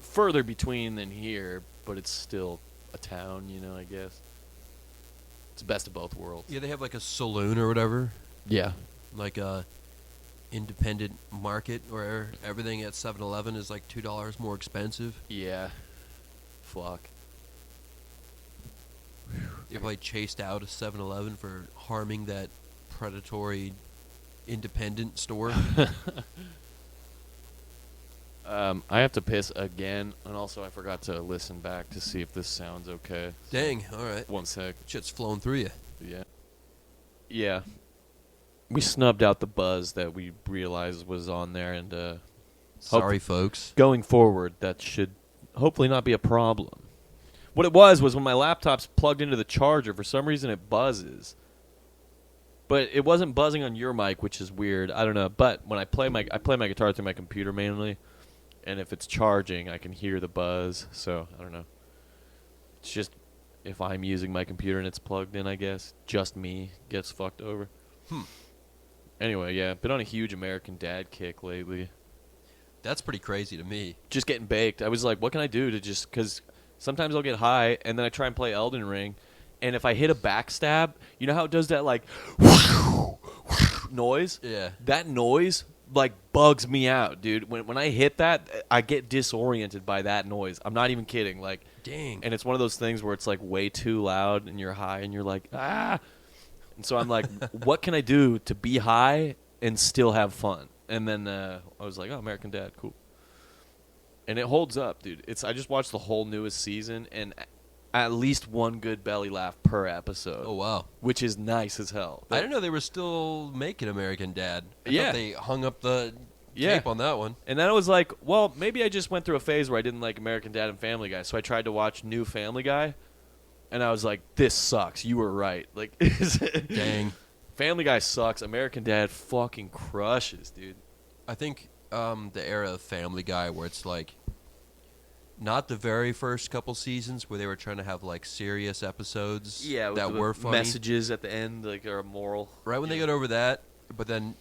further between than here, but it's still a town, you know, I guess. It's the best of both worlds. Yeah, they have like a saloon or whatever. Yeah. Like a independent market where everything at 7-Eleven is like $2 more expensive. Yeah. Fuck. They probably chased out a 7-Eleven for harming that predatory independent store. I have to piss again, and also I forgot to listen back to see if this sounds okay. Dang, alright. One sec. Shit's flowing through you. Yeah. Yeah. We snubbed out the buzz that we realized was on there, and Sorry, folks. going forward, that should hopefully not be a problem. What it was when my laptop's plugged into the charger, for some reason it buzzes. But it wasn't buzzing on your mic, which is weird. I don't know. But when I play my guitar through my computer mainly, and if it's charging, I can hear the buzz. So, I don't know. It's just if I'm using my computer and it's plugged in, I guess. Just me gets fucked over. Anyway, yeah. Been on a huge American Dad kick lately. That's pretty crazy to me. Just getting baked. I was like, what can I do to just... Because sometimes I'll get high, and then I try and play Elden Ring, and if I hit a backstab, you know how it does that, like... noise? Yeah. That noise... like bugs me out, dude. When I hit that, I get disoriented by that noise. I'm not even kidding. Like, dang. And it's one of those things where it's like way too loud, and you're high, and you're like, ah. And so I'm like, what can I do to be high and still have fun? And then I was like, oh, American Dad, cool. And it holds up, dude. I just watched the whole newest season, and at least one good belly laugh per episode. Oh, wow. Which is nice as hell. I didn't know they were still making American Dad. I Yeah. thought they hung up the tape on that one. And then I was like, well, maybe I just went through a phase where I didn't like American Dad and Family Guy. So I tried to watch new Family Guy, and I was like, this sucks. You were right. Like, Dang. Family Guy sucks. American Dad fucking crushes, dude. I think the era of Family Guy where it's like not the very first couple seasons where they were trying to have like serious episodes that were funny. Messages at the end, like, are a moral. Right when they got over that, but then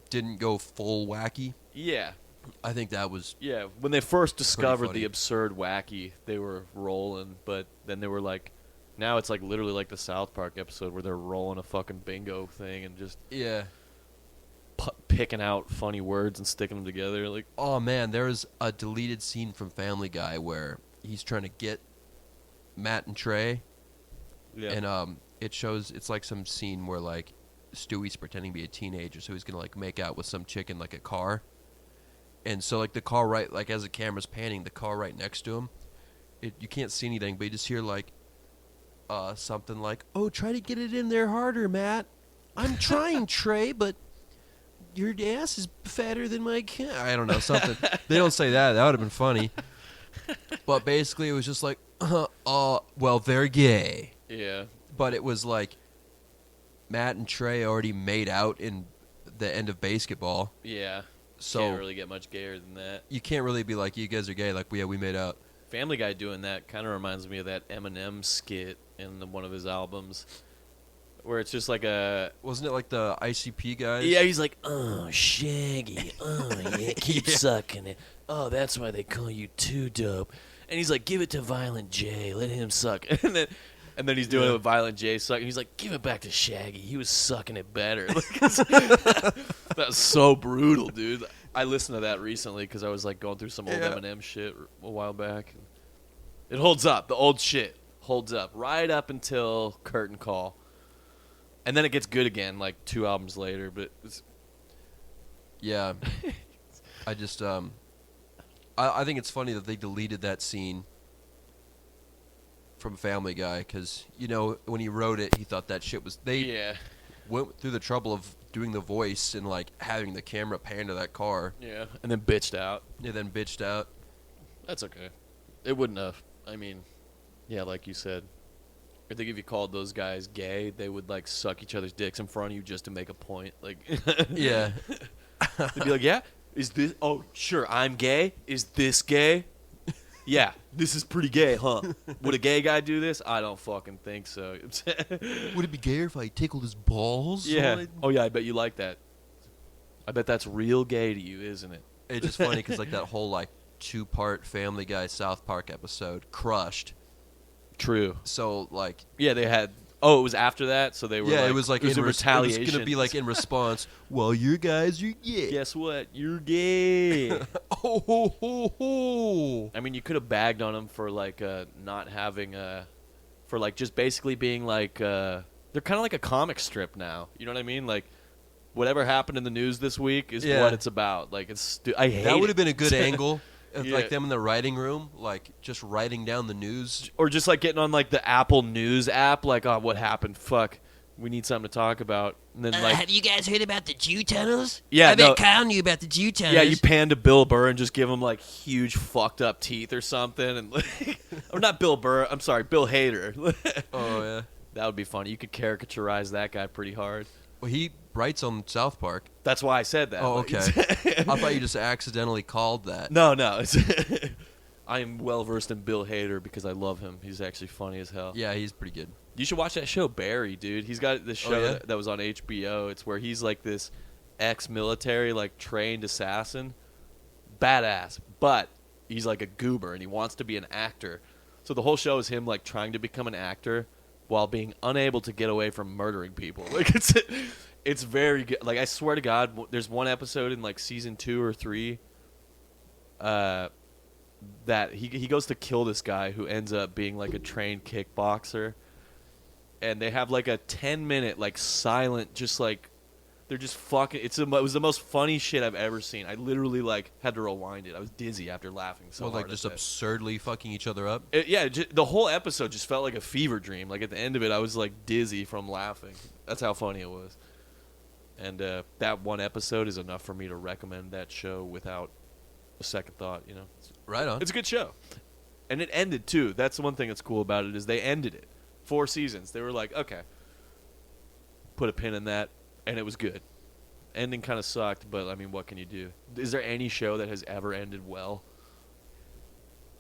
didn't go full wacky. Yeah. I think that was When they first discovered funny. the absurd wacky, they were rolling, but then they were like, now it's like literally like the South Park episode where they're rolling a fucking bingo thing and just picking out funny words and sticking them together. Like, oh man, there's a deleted scene from Family Guy where he's trying to get Matt and Trey, and it shows it's like some scene where like Stewie's pretending to be a teenager, so he's gonna like make out with some chick in like a car, and so like the car right, like as the camera's panning, the car right next to him, you can't see anything, but you just hear like something like, "Oh, try to get it in there harder, Matt. I'm trying, Trey, but your ass is fatter than my cat." I don't know, something. They don't say that. That would have been funny. But basically, it was just like, well, they're gay. yeah. But it was like Matt and Trey already made out in the end of Basketball. Yeah. So can't really get much gayer than that. You can't really be like, you guys are gay. Like, we made out. Family Guy doing that kind of reminds me of that Eminem skit in one of his albums, where it's just like a... Wasn't it like the ICP guys? Yeah, he's like, oh, Shaggy, oh, yeah, keep sucking it. Oh, that's why they call you Too Dope. And he's like, give it to Violent J, let him suck. And then he's doing it with Violent J sucking. He's like, give it back to Shaggy, he was sucking it better. That's so brutal, dude. I listened to that recently because I was like going through some old Eminem shit a while back. It holds up. The old shit holds up right up until Curtain Call. And then it gets good again, like 2 albums later. But yeah, I just I think it's funny that they deleted that scene from Family Guy because when he wrote it, he thought that shit was Yeah. went through the trouble of doing the voice and like having the camera pan to that car. Yeah. And then bitched out. And then bitched out. That's okay. It wouldn't have. I mean, yeah, like you said. I think if you called those guys gay, they would like suck each other's dicks in front of you just to make a point. Like, Yeah. they'd be like, "Yeah, is this? Oh, sure, I'm gay. Is this gay? Yeah, this is pretty gay, huh? Would a gay guy do this? I don't fucking think so." Would it be gayer if I tickled his balls? Yeah. Oh yeah, I bet you like that. I bet that's real gay to you, isn't it? It's just funny because like that whole like 2-part Family Guy South Park episode crushed. True. So like Yeah, they had. Oh, it was after that, so they were. yeah, like, it was like it was in a retaliation. It was gonna be like in response. Well, you guys are gay. Guess what? You're gay. Oh ho ho ho! I mean, you could have bagged on them for like not having for like just basically being like they're kind of like a comic strip now. You know what I mean? Like whatever happened in the news this week is Yeah. what it's about. Like it's I hate That would have it. been a good angle. Of, Yeah. like them in the writing room, like just writing down the news. Or just like getting on like the Apple News app, like, oh, what happened? Fuck, we need something to talk about. And then like, have you guys heard about the Jew tunnels? Yeah, I bet no. Kyle knew about the Jew tunnels. yeah, you pan to Bill Burr and just give him like huge fucked up teeth or something, and like, or not Bill Burr. I'm sorry, Bill Hader. Oh yeah. That would be funny. You could caricaturize that guy pretty hard. Well, he writes on South Park. That's why I said that. Oh, Like, okay. I thought you just accidentally called that. No. It's I am well versed in Bill Hader because I love him. He's actually funny as hell. Yeah, he's pretty good. You should watch that show, Barry, dude. He's got this show yeah? that was on HBO. It's where he's like this ex-military, like trained assassin. Badass. But he's like a goober and he wants to be an actor. So the whole show is him like trying to become an actor while being unable to get away from murdering people. Like it's very good. Like I swear to God, there's one episode in like season 2 or 3 that he goes to kill this guy who ends up being like a trained kickboxer, and they have like a 10-minute like silent, just like they're just fucking. It was the most funny shit I've ever seen. I literally like had to rewind it. I was dizzy after laughing so Well, hard. like just at that. absurdly fucking each other up. The whole episode just felt like a fever dream. Like at the end of it, I was like dizzy from laughing. That's how funny it was. And that one episode is enough for me to recommend that show without a second thought. You know. Right on. It's a good show. And it ended, too. That's the one thing that's cool about it is they ended it. 4 seasons. They were like, okay, put a pin in that, and it was good. Ending kind of sucked, but, I mean, what can you do? Is there any show that has ever ended well?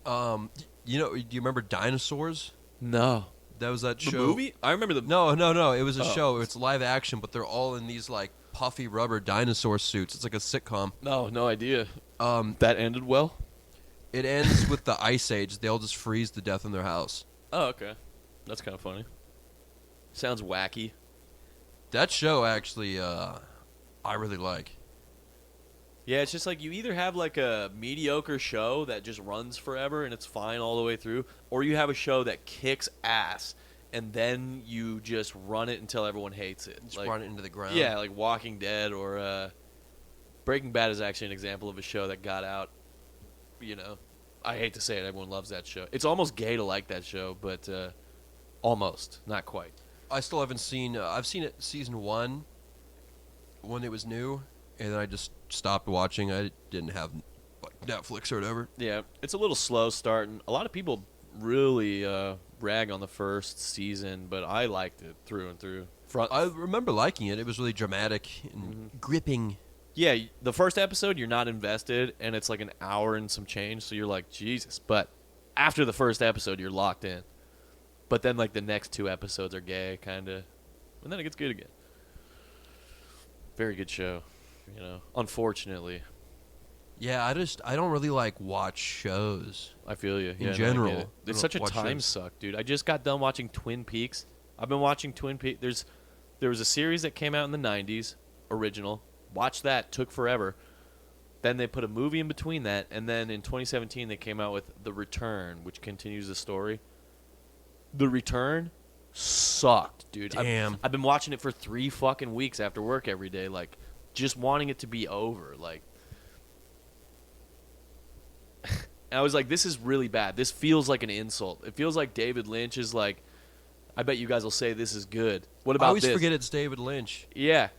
Do you remember Dinosaurs? No. That was that The show. movie? I remember the... No. It was a Oh. show. It's live action, but they're all in these like puffy rubber dinosaur suits. It's like a sitcom. No idea. That ended well? It ends with the Ice Age. They all just freeze to death in their house. Oh, okay. That's kind of funny. Sounds wacky. That show actually, I really like. Yeah, it's just like you either have like a mediocre show that just runs forever and it's fine all the way through, or you have a show that kicks ass and then you just run it until everyone hates it. Just Like, run it into the ground. yeah, like Walking Dead or Breaking Bad is actually an example of a show that got out. You know, I hate to say it, everyone loves that show. It's almost gay to like that show, but almost, not quite. I still haven't seen. I've seen it season 1 when it was new, and then I just stopped watching. I didn't have like Netflix or whatever. Yeah, it's a little slow starting. A lot of people really rag on the first season, but I liked it through and through. I remember liking it. It was really dramatic and gripping. Yeah, the first episode you're not invested, and it's like an hour and some change, so you're like, Jesus. But after the first episode, you're locked in. But then like the next 2 episodes are gay, kind of, and then it gets good again. Very good show, you know. Unfortunately, Yeah, I don't really like watch shows. I feel you. In Yeah, no, I general, get it. I It's don't such a watch time shows. suck, dude. I just got done watching Twin Peaks. I've been watching Twin Peaks. There was a series that came out in the 90s, original. Watched that, took forever. Then they put a movie in between that, and then in 2017 they came out with The Return, which continues the story. The Return sucked, dude. Damn. I've been watching it for 3 fucking weeks after work every day, like just wanting it to be over, like. And I was like, this is really bad. This feels like an insult. It feels like David Lynch is like, I bet you guys will say this is good. What about I always this? forget it's David Lynch. Yeah.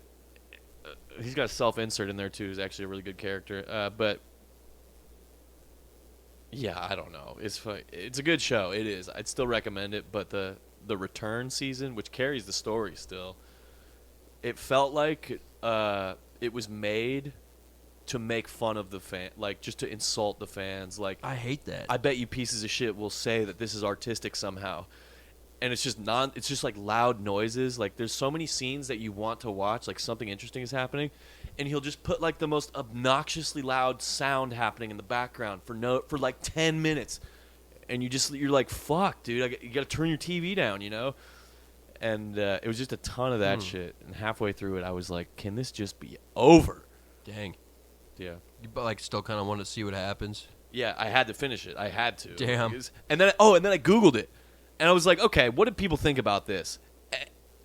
He's got a self-insert in there, too. He's actually a really good character. But, yeah, I don't know. It's a good show. It is. I'd still recommend it. But the return season, which carries the story still, it felt like it was made to make fun of the fan, like just to insult the fans. Like, I hate that. I bet you pieces of shit will say that this is artistic somehow. And it's just like loud noises. Like, there's so many scenes that you want to watch, like something interesting is happening, and he'll just put like the most obnoxiously loud sound happening in the background for like 10 minutes. And you're like, fuck, dude, you got to turn your TV down, you know? And it was just a ton of that shit. And halfway through it, I was like, can this just be over? Dang. Yeah. But like, still kind of want to see what happens. Yeah, I had to finish it. I had to. Damn. And then I Googled it. And I was like, okay, what did people think about this?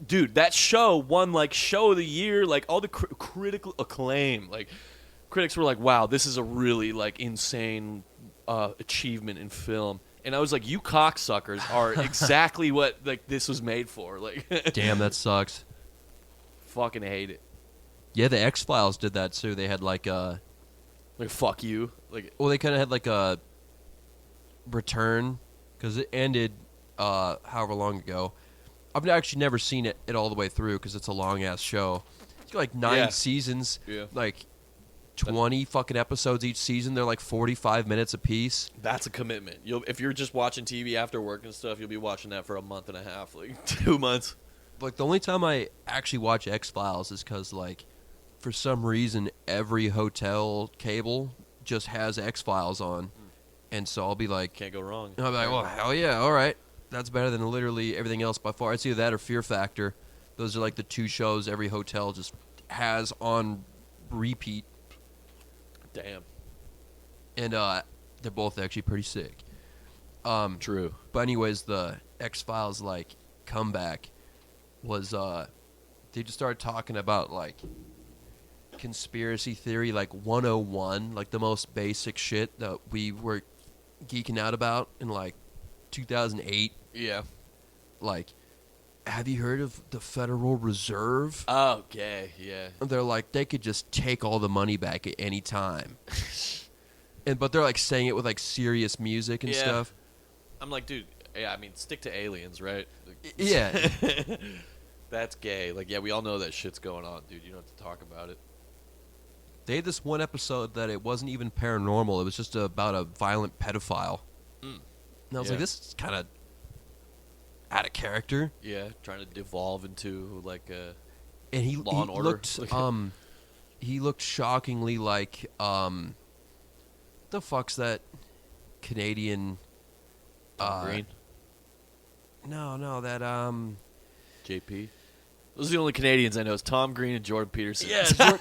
Dude, that show won, like, show of the year, like, all the critical acclaim. Like, critics were like, wow, this is a really, like, insane achievement in film. And I was like, you cocksuckers are exactly what, like, this was made for. Like, Damn, that sucks. fucking hate it. Yeah, the X-Files did that, too. They had, like, Like, fuck you. Like, well, they kind of had, like, a return, because it ended however long ago. I've actually never seen it all the way through because it's a long-ass show. It's got like 9 seasons, like 20 fucking episodes each season. They're like 45 minutes apiece. that's a commitment. If you're just watching TV after work and stuff, you'll be watching that for a month and a half, like 2 months. Like, the only time I actually watch X-Files is because, like, for some reason, every hotel cable just has X-Files on. And so I'll be like... Can't go wrong. I'll be like, well, hell yeah, all right. That's better than literally everything else by far. It's either that or Fear Factor. Those are like the 2 shows every hotel just has on repeat. Damn. And they're both actually pretty sick. True. But anyways, the X-Files, like, comeback was, they just started talking about, like, conspiracy theory, like, 101, like, the most basic shit that we were geeking out about in, like, 2008. Yeah. Like, have you heard of the Federal Reserve? Oh, okay, yeah. And they're like, they could just take all the money back at any time. But they're, like, saying it with, like, serious music and stuff. I'm like, dude, yeah, I mean, stick to aliens, right? Yeah. That's gay. Like, yeah, we all know that shit's going on, dude. You don't have to talk about it. They had this one episode that it wasn't even paranormal. It was just about a violent pedophile. And I was like, this is kind of out of character. Yeah, trying to devolve into, like, a And he Law and Order. He looked shockingly like, the fuck's that Canadian... Tom Green? No, that, JP? Those are the only Canadians I know. It's Tom Green and Jordan Peterson. Jordan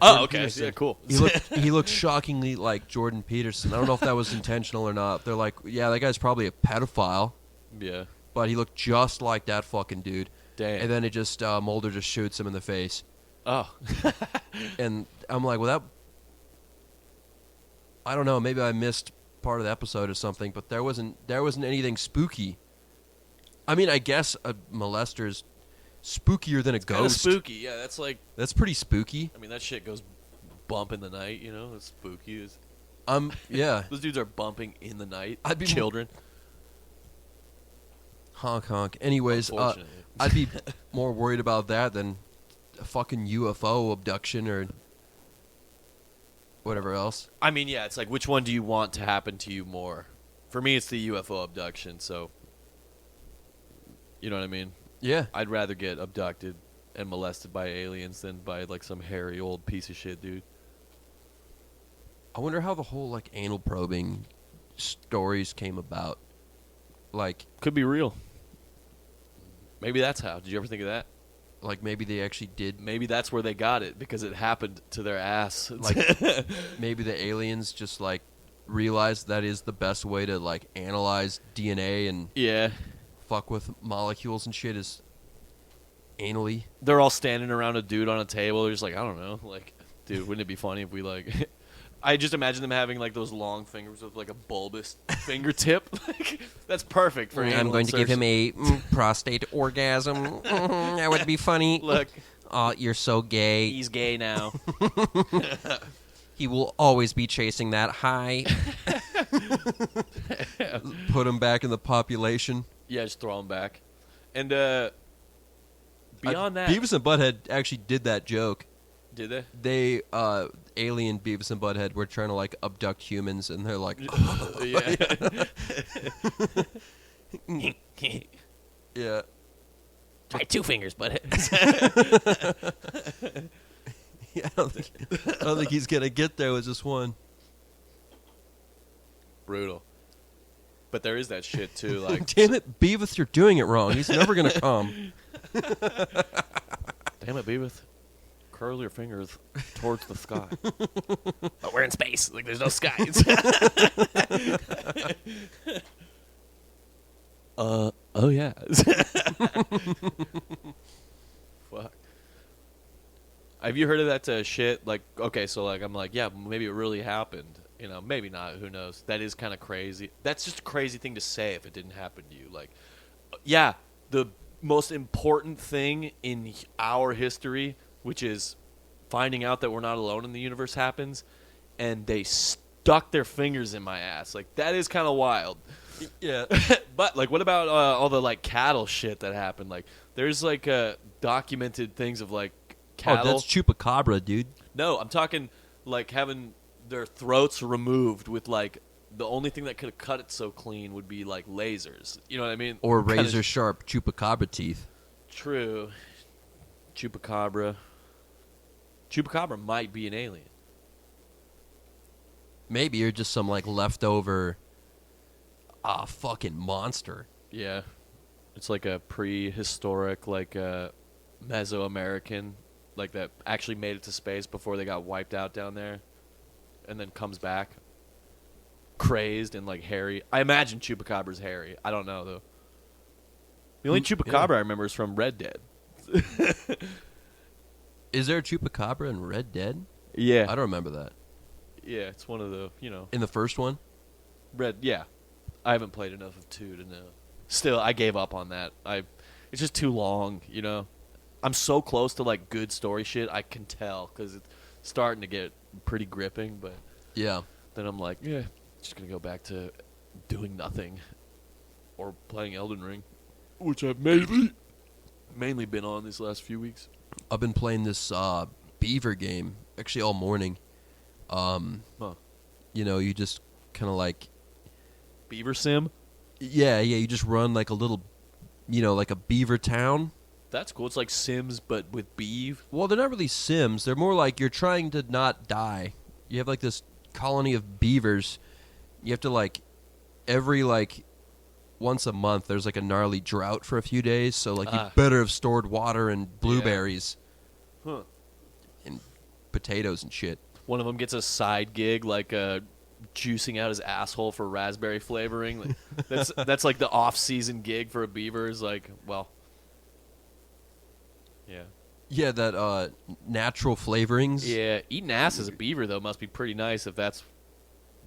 Oh, okay. Peterson. Yeah, cool. He looked shockingly like Jordan Peterson. I don't know if that was intentional or not. They're like, yeah, that guy's probably a pedophile. Yeah. But he looked just like that fucking dude. Damn. And then it just, Mulder just shoots him in the face. Oh. And I'm like, well, that... I don't know, maybe I missed part of the episode or something, but there wasn't anything spooky. I mean, I guess a molester's spookier than a ghost. Kind of spooky. Yeah, that's like... That's pretty spooky. I mean, that shit goes bump in the night, you know? It's spooky. Yeah. Those dudes are bumping in the night. I'd be children. Honk, honk. Anyways, I'd be more worried about that than a fucking UFO abduction or whatever else. I mean, yeah, it's like, which one do you want to happen to you more? For me, it's the UFO abduction, so... You know what I mean? Yeah. I'd rather get abducted and molested by aliens than by, like, some hairy old piece of shit dude. I wonder how the whole, like, anal probing stories came about. Like... Could be real. Maybe that's how. Did you ever think of that? Like, maybe they actually did... Maybe that's where they got it, because it happened to their ass. Like, maybe the aliens just, like, realized that is the best way to, like, analyze DNA and... Yeah. Fuck with molecules and shit is anally. They're all standing around a dude on a table. They're just like, I don't know. Like, dude, wouldn't it be funny if we, like... I just imagine them having like those long fingers with like a bulbous fingertip. Like, that's perfect for anal I'm going to give him insertion. a prostate orgasm. That would be funny. Look, Oh, you're so gay. he's gay now. He will always be chasing that high. Put him back in the population. Yeah, just throw him back. And beyond that, Beavis and Butthead actually did that joke. did they? They, alien Beavis and Butthead were trying to, like, abduct humans, and they're like, Yeah. yeah. Try 2 fingers, but Yeah, I don't think he's going to get there with just one. Brutal. But there is that shit too. Like, Damn it, Beavis, you're doing it wrong. He's never going to come. damn it, Beavis. Curl your fingers towards the sky. but we're in space. Like there's no sky. Oh yeah. Fuck. Have you heard of that shit? Like, okay, so like I'm like, yeah, maybe it really happened. You know, maybe not. Who knows? That is kind of crazy. That's just a crazy thing to say if it didn't happen to you. Like, yeah, the most important thing in our history, which is finding out that we're not alone in the universe, happens, and they stuck their fingers in my ass. Like, that is kind of wild. Yeah. But like, what about all the like cattle shit that happened? Like, there's like documented things of like cattle. Oh, that's Chupacabra, dude. No, I'm talking like having their throats removed with like the only thing that could have cut it so clean would be like lasers. You know what I mean? Or Kinda razor-sharp Chupacabra teeth. True. Chupacabra. Chupacabra might be an alien. Maybe you're just some, like, leftover fucking monster. Yeah. It's like a prehistoric, like Mesoamerican, like that actually made it to space before they got wiped out down there, and then comes back crazed and like hairy. I imagine Chupacabra's hairy. I don't know though. The only Chupacabra I remember is from Red Dead. Is there a Chupacabra in Red Dead? Yeah, I don't remember that. yeah, it's one of the In the first one? Red. Yeah, I haven't played enough of 2 to know. Still, I gave up on that. It's just too long. You know, I'm so close to like good story shit. I can tell because it's starting to get pretty gripping, but. Yeah. Then I'm like, yeah, just gonna go back to doing nothing or playing Elden Ring, which I've mainly been on these last few weeks. I've been playing this beaver game, actually all morning. You know, you just kind of like... Beaver Sim? Yeah, you just run like a little, you know, like a beaver town. That's cool. It's like Sims, but with beeve. Well, they're not really Sims. They're more like you're trying to not die. You have like this colony of beavers. You have to like every like once a month there's like a gnarly drought for a few days, so like you better have stored water and blueberries and potatoes and shit. One of them gets a side gig like juicing out his asshole for raspberry flavoring. Like, that's like the off-season gig for a beaver is like, well, yeah. Yeah, that natural flavorings. Yeah, eating ass as a beaver though must be pretty nice if that's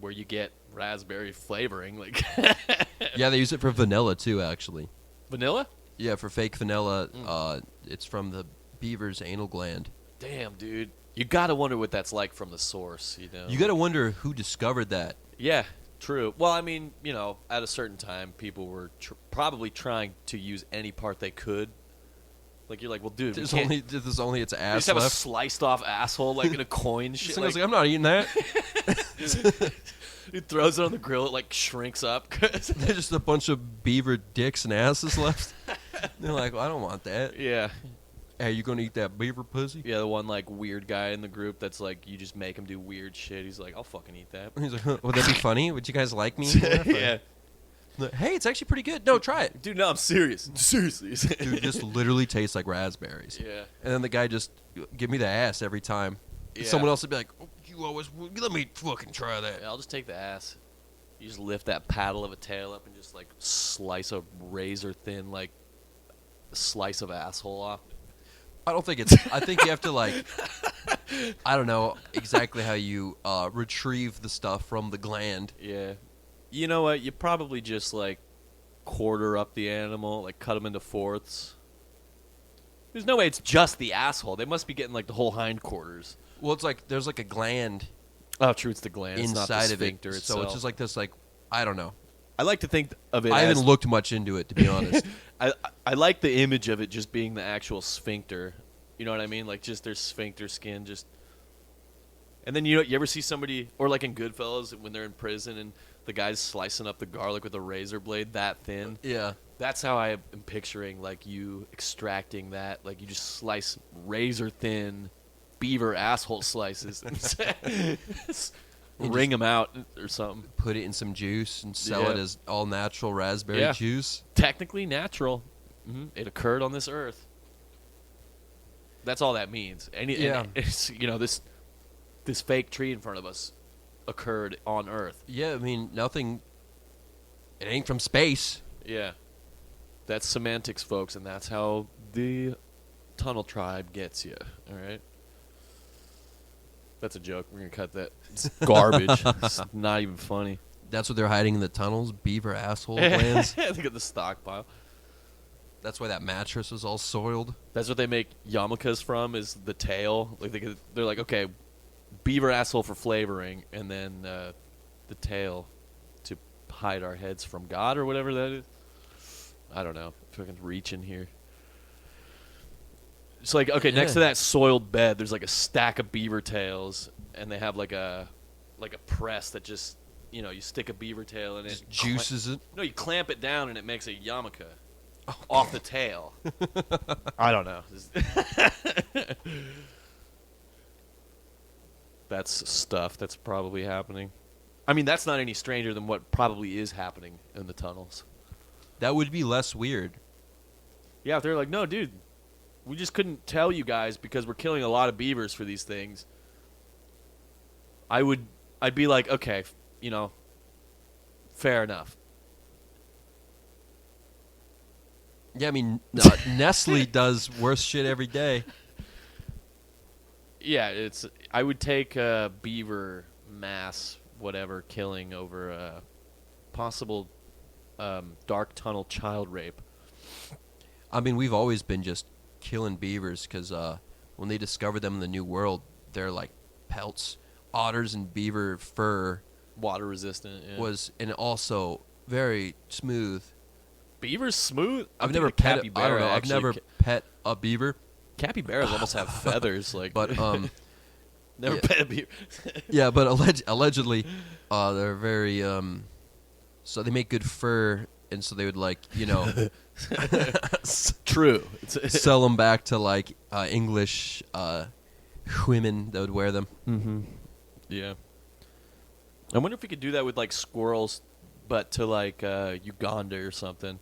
where you get raspberry flavoring. Like, Yeah, they use it for vanilla too, actually. vanilla? Yeah, for fake vanilla, it's from the beaver's anal gland. Damn, dude. You gotta wonder what that's like from the source, you know? You gotta wonder who discovered that. Yeah, true. Well, I mean, you know, at a certain time, people were probably trying to use any part they could. Like, you're like, well, dude, There's we can't, only its you ass just have a left. sliced off asshole, like in a coin shit. Someone's Like, like, I'm not eating that. he throws it on the grill, it like shrinks up. There's just a bunch of beaver dicks and asses left. They're like, well, I don't want that. Yeah. Hey, you gonna eat that beaver pussy? Yeah, the one like weird guy in the group that's like, you just make him do weird shit. He's like, I'll fucking eat that. He's like, would that be funny? Would you guys like me? more? Yeah. Like, hey, it's actually pretty good. No, try it. Dude, no, I'm serious. Seriously. Dude, it just literally tastes like raspberries. Yeah. And then the guy just give me the ass every time. Yeah. Someone else would be like, oh, you always let me fucking try that. Yeah, I'll just take the ass. You just lift that paddle of a tail up and just like slice a razor thin like slice of asshole off. I don't think it's. I think you have to like I don't know exactly how you retrieve the stuff from the gland. Yeah. You know what? You probably just like quarter up the animal, like cut them into fourths. There's no way it's just the asshole. They must be getting like the whole hindquarters. Well, it's like there's like a gland Oh, true. It's the gland. It's not the inside of it, sphincter so itself. it's just like this. Like I don't know. I like to think of it I as haven't looked much into it, to be honest. I like the image of it just being the actual sphincter. You know what I mean? Like just their sphincter skin just. And then you ever see somebody or like in Goodfellas when they're in prison and the guy's slicing up the garlic with a razor blade that thin? Yeah. That's how I am picturing like you extracting that. Like you just slice razor thin beaver asshole slices. Wring them out or something. Put it in some juice and sell Yeah. it as all natural raspberry Yeah. juice. Technically natural. It occurred on this earth. That's all that means. Yeah. And it's, this fake tree in front of us occurred on Earth. Yeah, I mean nothing. It ain't from space. Yeah. That's semantics, folks, and that's how the tunnel tribe gets you. All right. That's a joke. We're gonna cut that. It's garbage. It's not even funny. That's what they're hiding in the tunnels. Beaver asshole glands. Look at the stockpile. That's why that mattress was all soiled. That's what they make yarmulkes from. Is the tail? Like they're like, okay, beaver asshole for flavoring, and then the tail to hide our heads from God or whatever that is. I don't know. Fucking reaching here. It's like, okay, next to Yeah. that soiled bed, there's like a stack of beaver tails, and they have like a press that just, you stick a beaver tail in it. Just juices it. No, you clamp it down, and it makes a yarmulke off the tail. I don't know. That's stuff that's probably happening. I mean, that's not any stranger than what probably is happening in the tunnels. That would be less weird. Yeah, if they're like, no, dude, we just couldn't tell you guys because we're killing a lot of beavers for these things. I'd be like, okay, fair enough. Yeah, I mean, Nestle does worse shit every day. Yeah, I would take beaver mass, whatever, killing over possible dark tunnel child rape. I mean, we've always been just killing beavers because when they discovered them in the New World, they're like pelts. Otters and beaver fur Water resistant. Yeah. was, and also very smooth. Beaver's smooth? I've never pet. I don't know. I've never pet a beaver, Capybaras almost have feathers, like. but Never yeah. pet a beaver. yeah, but allegedly, they're very so they make good fur, and so they would True. sell them back to like English women that would wear them. Mm-hmm. Yeah. I wonder if we could do that with like squirrels, but to like Uganda or something.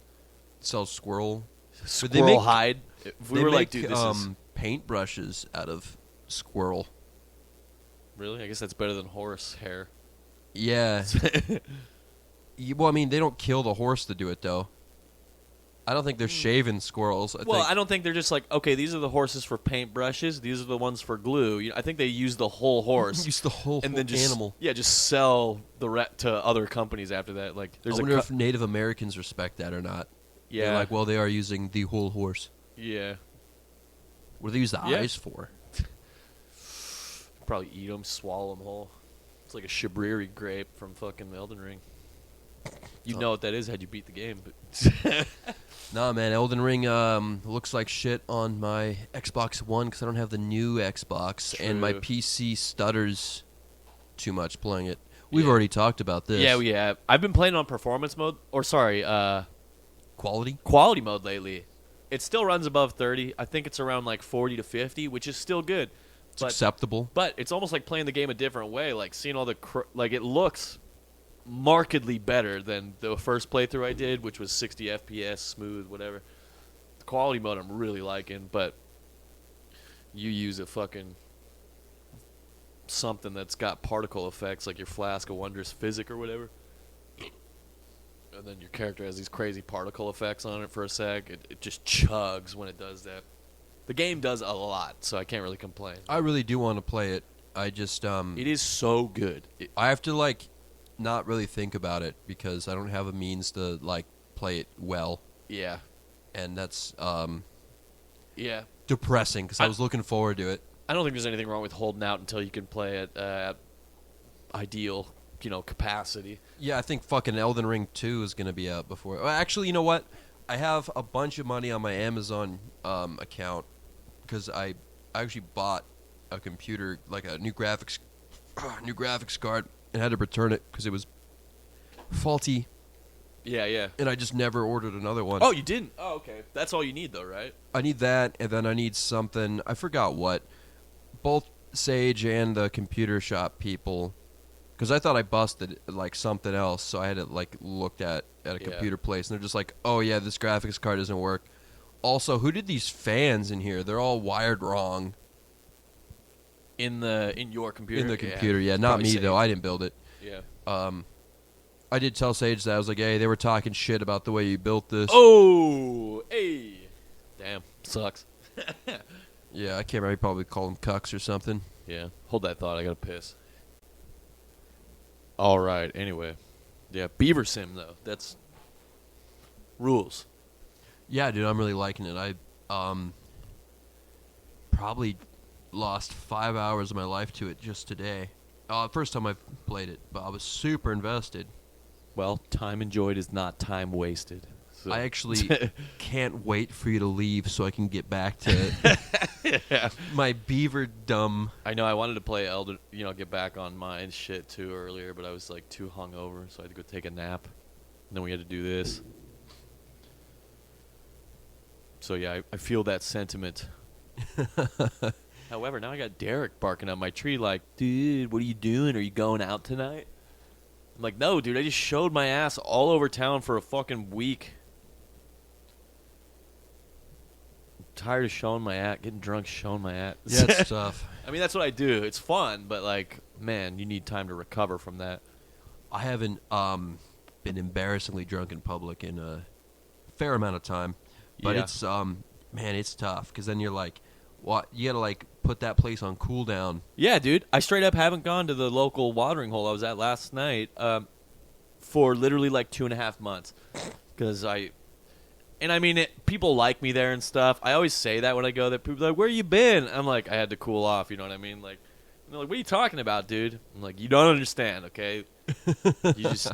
Sell squirrel. Squirrel hide. If we They were make like, dude, this is paintbrushes out of squirrel. really. I guess that's better than horse hair. Yeah. Well, I mean, they don't kill the horse to do it though. I don't think they're shaving squirrels. I don't think they're just like, okay, these are the horses for paintbrushes. These are the ones for glue. I think they use the whole horse. use the whole and then just, animal. Yeah, just sell to other companies after that. Like, there's I wonder if Native Americans respect that or not. yeah, They're like, well, they are using the whole horse. yeah, What do they use the Yeah. eyes for? probably eat them, swallow them whole. It's like a shabriri grape from fucking Elden Ring. You'd know what that is had you beat the game, but Nah, man, Elden Ring looks like shit on my Xbox One because I don't have the new Xbox, and my True. PC stutters too much playing it. We've Yeah. already talked about this. yeah, we have. I've been playing on performance mode, or sorry, Quality? quality mode lately. It still runs above 30. I think it's around like 40 to 50, which is still good. It's acceptable. But it's almost like playing the game a different way. Like seeing all the like it looks markedly better than the first playthrough I did, which was 60 FPS, smooth, whatever. The quality mode I'm really liking, but you use a fucking something that's got particle effects, like your Flask of Wondrous Physic or whatever. And then your character has these crazy particle effects on it for a sec. It just chugs when it does that. The game does a lot, so I can't really complain. I really do want to play it. I just It is so good. I have to like not really think about it because I don't have a means to like play it well, Yeah. and that's Yeah. depressing because I was looking forward to it. I don't think there's anything wrong with holding out until you can play it at ideal, capacity. Yeah, I think fucking Elden Ring 2 is going to be out before. Well, actually, you know what? I have a bunch of money on my Amazon account because I actually bought a computer, like a new graphics card, and had to return it because it was faulty, Yeah. and I just never ordered another one. Oh, you didn't? Oh, okay. That's all you need, though, right? I need that, and then I need something. I forgot what. Both Sage and the computer shop people, because I thought I busted like something else, so I had to like looked at a computer place, and they're just like, "Oh yeah, this graphics card doesn't work." Also, who did these fans in here? They're all wired wrong. In your computer? In the computer, yeah. Not Probably me Sage. though. I didn't build it. Yeah. I did tell Sage that I was like, "Hey, they were talking shit about the way you built this." Oh, hey. Damn, sucks. Yeah, I can't remember. He probably called them cucks or something. Yeah, hold that thought. I gotta piss. All right. Anyway, yeah, Beaver Sim though. That's rules. Yeah, dude, I'm really liking it. I probably lost 5 hours of my life to it just today. First time I've played it, but I was super invested. Well, time enjoyed is not time wasted. So. I actually can't wait for you to leave so I can get back to my beaver dumb. I know I wanted to play Elder, get back on my shit too earlier, but I was like too hungover, so I had to go take a nap. And then we had to do this. So yeah, I feel that sentiment. However, now I got Derek barking up my tree like, dude, what are you doing? Are you going out tonight? I'm like, no, dude, I just showed my ass all over town for a fucking week. I'm tired of showing my ass, getting drunk, showing my ass. Yeah, it's tough. I mean, that's what I do. It's fun, but like, man, you need time to recover from that. I haven't been embarrassingly drunk in public in a fair amount of time, but Yeah. it's man, it's tough because then you're like, what? You gotta like put that place on cooldown. Yeah, dude. I straight up haven't gone to the local watering hole I was at last night for literally like 2.5 months. Because I mean, people like me there and stuff. I always say that when I go there. People are like, where you been? I'm like, I had to cool off, you know what I mean? Like, they're like, what are you talking about, dude? I'm like, you don't understand, okay? You just,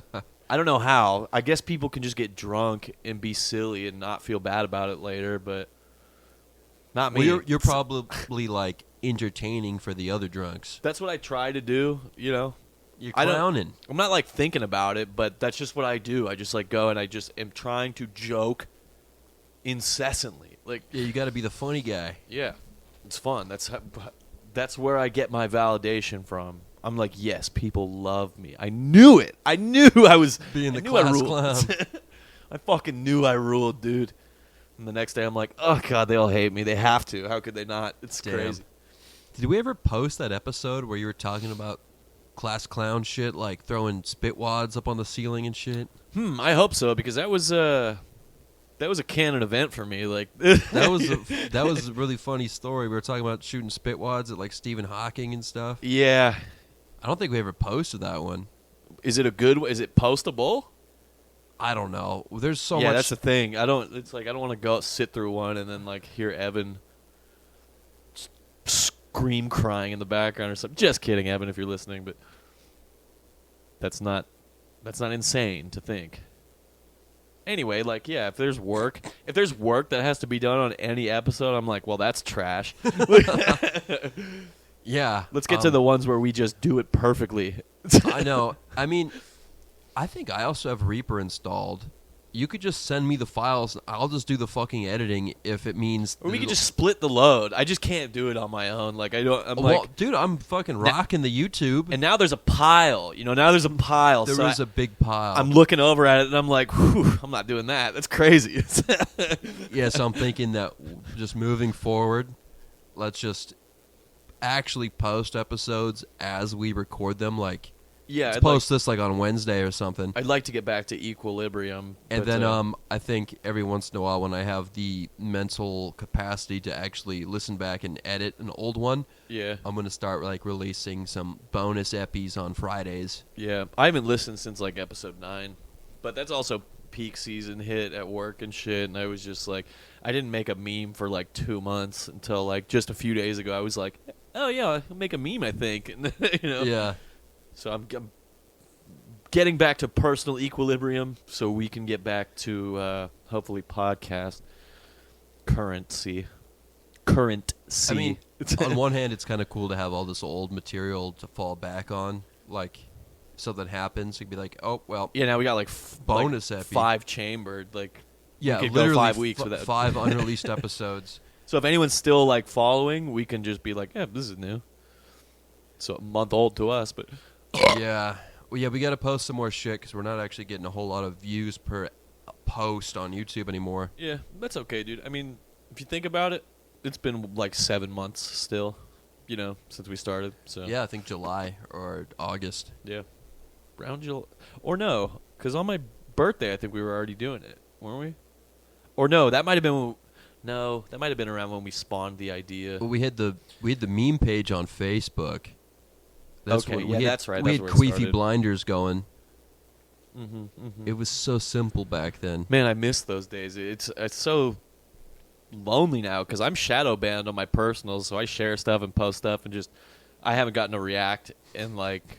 I don't know how. I guess people can just get drunk and be silly and not feel bad about it later, but not me. Well, you're probably like entertaining for the other drunks. That's what I try to do, You're I don't- clowning. I'm not like thinking about it, but that's just what I do. I just like go and I just am trying to joke incessantly. Like, Yeah, you got to be the funny guy. yeah, it's fun. That's where I get my validation from. I'm like, yes, people love me. I knew it. I knew I was Being I the knew I class ruled. clown. I fucking knew I ruled, dude. And the next day, I'm like, oh god, they all hate me. They have to. How could they not? It's Damn. crazy. Did we ever post that episode where you were talking about class clown shit, like throwing spit wads up on the ceiling and shit? I hope so because that was a canon event for me. Like That was a really funny story. We were talking about shooting spit wads at like Stephen Hawking and stuff. yeah. I don't think we ever posted that one. Is it a good? Is it postable? I don't know. There's so Yeah, much. that's the thing. I don't want to go sit through one and then like hear Evan scream crying in the background or something. Just kidding, Evan, if you're listening, but that's not insane to think. Anyway, like yeah, if there's work that has to be done on any episode, I'm like, well, that's trash. Yeah. Let's get to the ones where we just do it perfectly. I know. I mean, I think I also have Reaper installed. You could just send me the files. And I'll just do the fucking editing if it means. Or we could just split the load. I just can't do it on my own. Like I don't. I'm Well, like, dude, I'm fucking rocking the YouTube. and now there's a pile. Now there's a pile. There so was a big pile. I'm looking over at it and I'm like, whew, I'm not doing that. That's crazy. Yeah, so I'm thinking that just moving forward, let's just actually post episodes as we record them. Like, Yeah, let's post this like on Wednesday or something. I'd like to get back to equilibrium. And but, then I think every once in a while when I have the mental capacity to actually listen back and edit an old one, yeah, I'm going to start like releasing some bonus epis on Fridays. yeah. I haven't listened since like episode 9, but that's also peak season hit at work and shit. And I was just like, I didn't make a meme for like 2 months until like just a few days ago. I was like, oh yeah, I'll make a meme, I think. And, Yeah. So I'm getting back to personal equilibrium so we can get back to hopefully podcast currency. I mean, on one hand, it's kind of cool to have all this old material to fall back on. Like, something happens, you'd be like, oh, well, yeah, now we got like bonus like epi. 5 chambered. Like, yeah, we could go literally 5 weeks without 5 unreleased episodes. So if anyone's still like following, we can just be like, yeah, this is new. So a month old to us, but Yeah. Well, yeah, we got to post some more shit because we're not actually getting a whole lot of views per post on YouTube anymore. yeah, that's okay, dude. I mean, if you think about it, it's been like 7 months still, since we started. So Yeah, I think July or August. yeah, around July, or no, because on my birthday, I think we were already doing it, weren't we? Or no, that might have been. No, that might have been around when we spawned the idea. Well, we had the meme page on Facebook. Okay, what, yeah, we had, that's right. We That's had where it Queefy started. Blinders going. Mm-hmm. It was so simple back then. Man, I miss those days. It's so lonely now because I'm shadow banned on my personals, so I share stuff and post stuff, and just I haven't gotten to react in like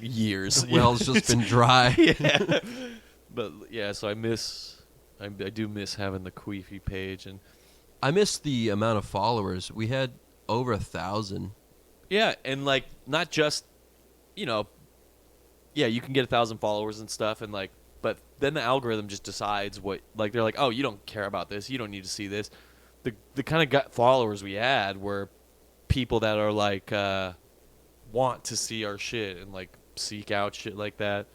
years. The well's just been dry. Yeah, but yeah, so I do miss having the Queefy page, and I miss the amount of followers. We had over 1,000. yeah, and like not just yeah, you can get 1,000 followers and stuff, and like, but then the algorithm just decides what, like, they're like, oh, you don't care about this, you don't need to see this. The kind of followers we had were people that are like want to see our shit and like seek out shit like that.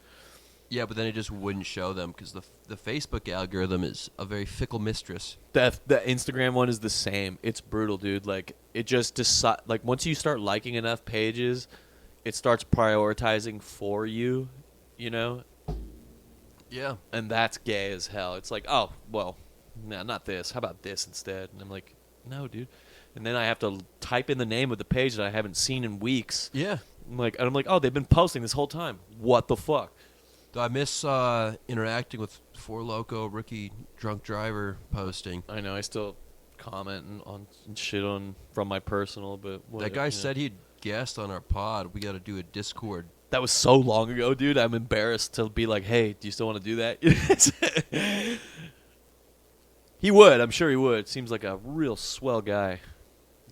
Yeah, but then it just wouldn't show them because the Facebook algorithm is a very fickle mistress. The Instagram one is the same. It's brutal, dude. Like, it just like once you start liking enough pages, it starts prioritizing for you, Yeah. and that's gay as hell. It's like, oh, well, nah, not this. How about this instead? And I'm like, no, dude. And then I have to type in the name of the page that I haven't seen in weeks. Yeah. I'm like, oh, they've been posting this whole time. What the fuck? I miss interacting with Four Loko Rookie Drunk Driver posting. I know. I still comment on shit from my personal, but That guy said he'd guest on our pod. We got to do a Discord. that was so long ago, dude. I'm embarrassed to be like, hey, do you still want to do that? He would. I'm sure he would. Seems like a real swell guy.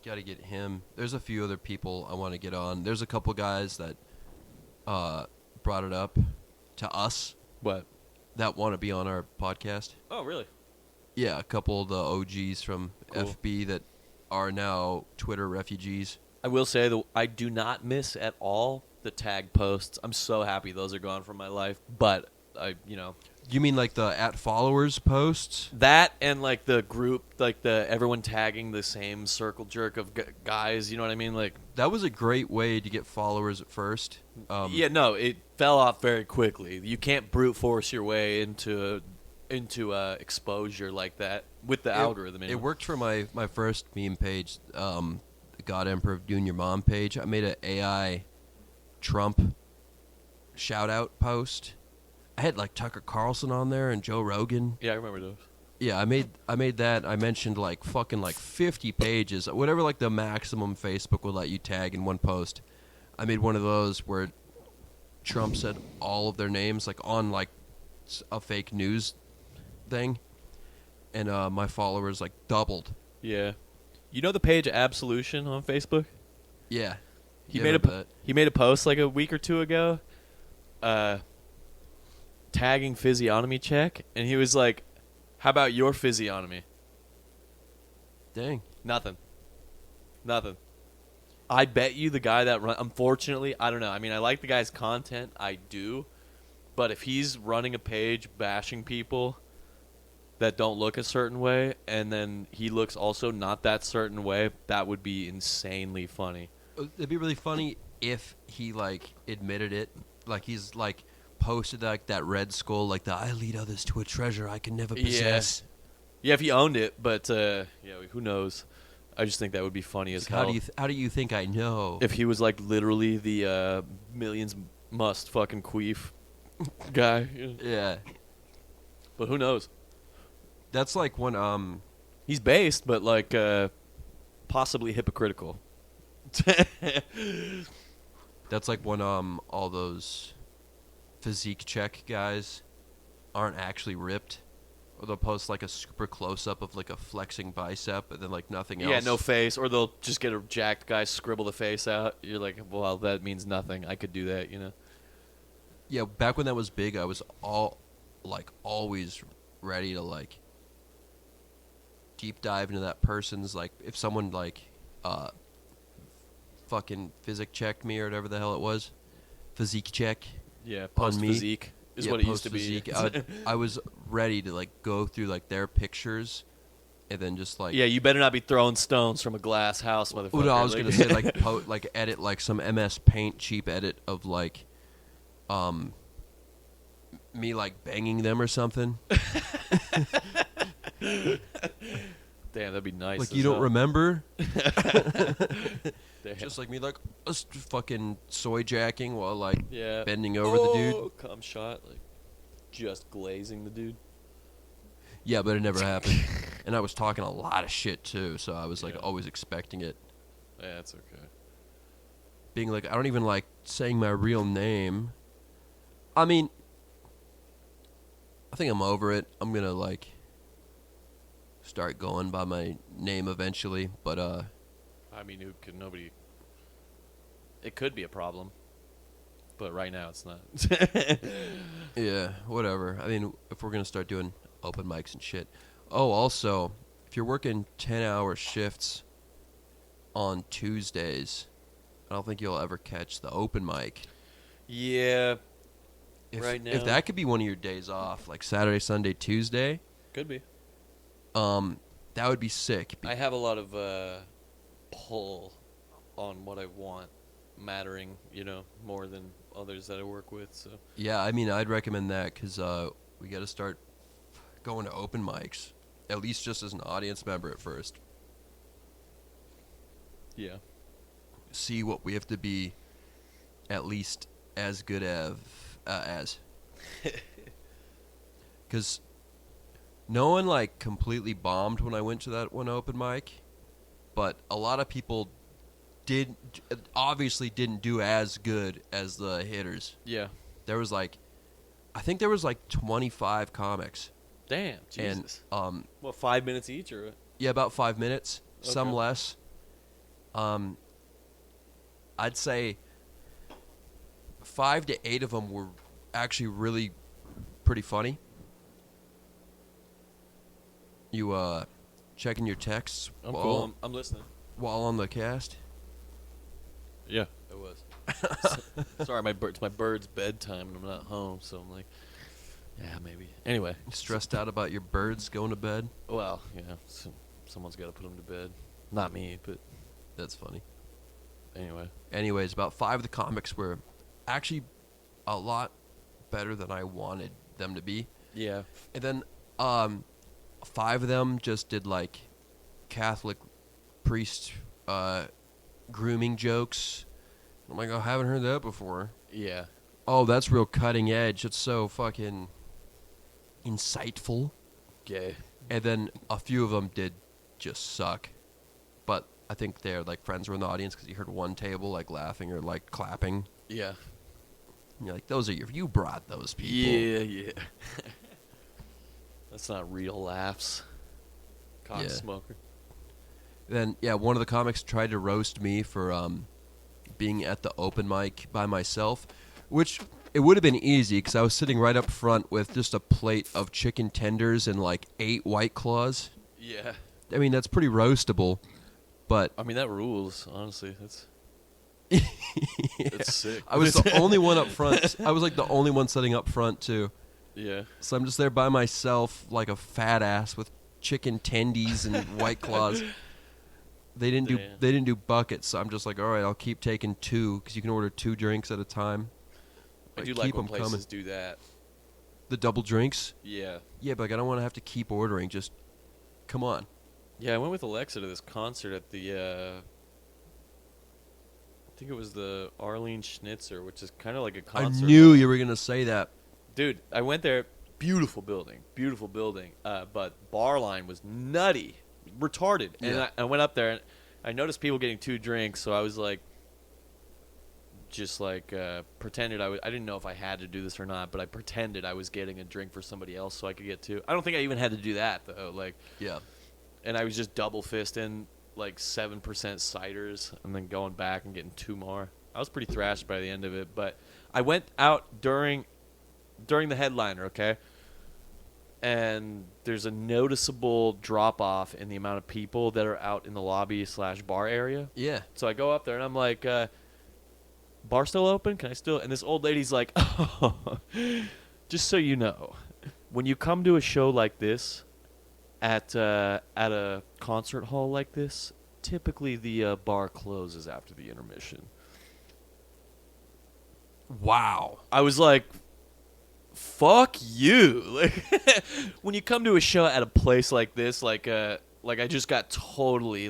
Got to get him. There's a few other people I want to get on. There's a couple guys that brought it up to us What? that want to be on our podcast. Oh, really? Yeah, a couple of the OGs from Cool. FB that are now Twitter refugees. I will say that I do not miss at all the tag posts. I'm so happy those are gone from my life. But You mean like the @followers posts? that and like the group, like the everyone tagging the same circle jerk of guys. You know what I mean? Like, That was a great way to get followers at first. yeah, no, it fell off very quickly. You can't brute force your way into exposure like that with the algorithm. It worked for my first meme page, the God Emperor of Doing Your Mom page. I made an AI Trump shout out post. I had like Tucker Carlson on there and Joe Rogan. Yeah, I remember those. Yeah, I made that. I mentioned like fucking like 50 pages, whatever like the maximum Facebook will let you tag in one post. I made one of those where Trump said all of their names like on like a fake news thing, and my followers like doubled. Yeah, you know the page Absolution on Facebook. Yeah, He Yeah, made about that. he made a post like a week or two ago, tagging physiognomy check, and he was like, "How about your physiognomy?" Dang. Nothing. I bet you the guy that unfortunately, I don't know. I mean, I like the guy's content, I do, but if he's running a page bashing people that don't look a certain way, and then he looks also not that certain way, that would be insanely funny. It'd be really funny if he like admitted it like he's like posted like that red skull, like the I lead others to a treasure I can never possess. Yeah, if he owned it, but who knows? I just think that would be funny as hell. How do you think I know? If he was like literally the millions must fucking queef guy. Yeah, But who knows? that's like when He's based, but like possibly hypocritical. that's like when all those physique check guys aren't actually ripped. Or they'll post like a super close up of like a flexing bicep and then like nothing else. Yeah, no face, or they'll just get a jacked guy, scribble the face out. You're like, well, that means nothing. I could do that, you know. Yeah, back when that was big, I was always ready to like deep dive into that person's like if someone like fucking physique checked me or whatever the hell it was, physique check. Yeah, On post me. physique is Yeah, what it used to be. post-physique. I was ready to like go through like their pictures, and then just like Yeah, you better not be throwing stones from a glass house, motherfucker. Well, no, I was gonna say like like edit like some MS Paint cheap edit of like me like banging them or something. Damn, that'd be nice. Like as you don't hell. remember? Damn. Just like me like fucking soy jacking while like Yeah. bending over the dude. Cum shot, like just glazing the dude. Yeah, but it never happened. And I was talking a lot of shit too, so I was like Yeah. always expecting it. Yeah, that's okay. Being like, I don't even like saying my real name. I mean, I think I'm over it. I'm gonna like start going by my name eventually, but I mean, who could nobody? It could be a problem, but right now it's not. yeah, whatever. I mean, if we're gonna start doing open mics and shit. Oh, also, if you're working 10-hour shifts on Tuesdays, I don't think you'll ever catch the open mic. Yeah, If, right now. if that could be one of your days off, like Saturday, Sunday, Tuesday, could be. that would be sick. I have a lot of pull on what I want, mattering, more than others that I work with. So Yeah, I mean, I'd recommend that because we got to start going to open mics, at least just as an audience member at first. yeah, See what we have to be at least as good as. Because no one, like, completely bombed when I went to that one open mic, but a lot of people obviously didn't do as good as the hitters. yeah. There was, like, I think there was, like, 25 comics. Damn, Jesus. And, Well, 5 minutes each, or yeah, about 5 minutes, some Okay. less. I'd say 5 to 8 of them were actually really pretty funny. You checking your texts I'm while, cool. I'm listening. while on the cast? Yeah, it was. Sorry, it's my bird's bedtime, and I'm not home, so I'm like, yeah, maybe. Anyway, Stressed out about your birds going to bed? well, someone's got to put them to bed. Not me, but That's funny. anyway. Anyways, about 5 of the comics were actually a lot better than I wanted them to be. Yeah. And then 5 of them just did like Catholic priest grooming jokes. I'm like, I haven't heard that before. Yeah. Oh, that's real cutting edge. It's so fucking insightful. Gay. And then a few of them did just suck. But I think they're like friends were in the audience because you heard one table like laughing or like clapping. Yeah. And you're like, you brought those people. Yeah. That's not real laughs. Cock Yeah. smoker. Then, yeah, one of the comics tried to roast me for being at the open mic by myself, which it would have been easy because I was sitting right up front with just a plate of chicken tenders and like 8 White Claws. Yeah. I mean, that's pretty roastable, but I mean, that rules, honestly. That's sick. I was the only one up front. I was like the only one sitting up front too. Yeah. So I'm just there by myself like a fat ass with chicken tendies and White Claws. They didn't do buckets, so I'm just like, all right, I'll keep taking 2 because you can order 2 drinks at a time. I do keep like when 'em places coming. do that. The double drinks. Yeah. Yeah, but like, I don't want to have to keep ordering. Just come on. Yeah, I went with Alexa to this concert at the, I think it was the Arlene Schnitzer, which is kind of like a concert. I knew hall. you were gonna say that. Dude, I went there. Beautiful building. But bar line was nutty. Retarded. And Yeah. I went up there, and I noticed people getting 2 drinks, so I was like, pretended I didn't know if I had to do this or not, but I pretended I was getting a drink for somebody else so I could get 2. I don't think I even had to do that, though. Like, Yeah. and I was just double fisting, like, 7% ciders, and then going back and getting 2 more. I was pretty thrashed by the end of it, but I went out during the headliner, okay? And there's a noticeable drop-off in the amount of people that are out in the lobby/bar area. Yeah. So I go up there, and I'm like, bar still open? Can I still? And this old lady's like, oh, just so you know, when you come to a show like this, at a concert hall like this, typically the bar closes after the intermission. Wow. I was like, fuck you. Like, when you come to a show at a place like this, like I just got totally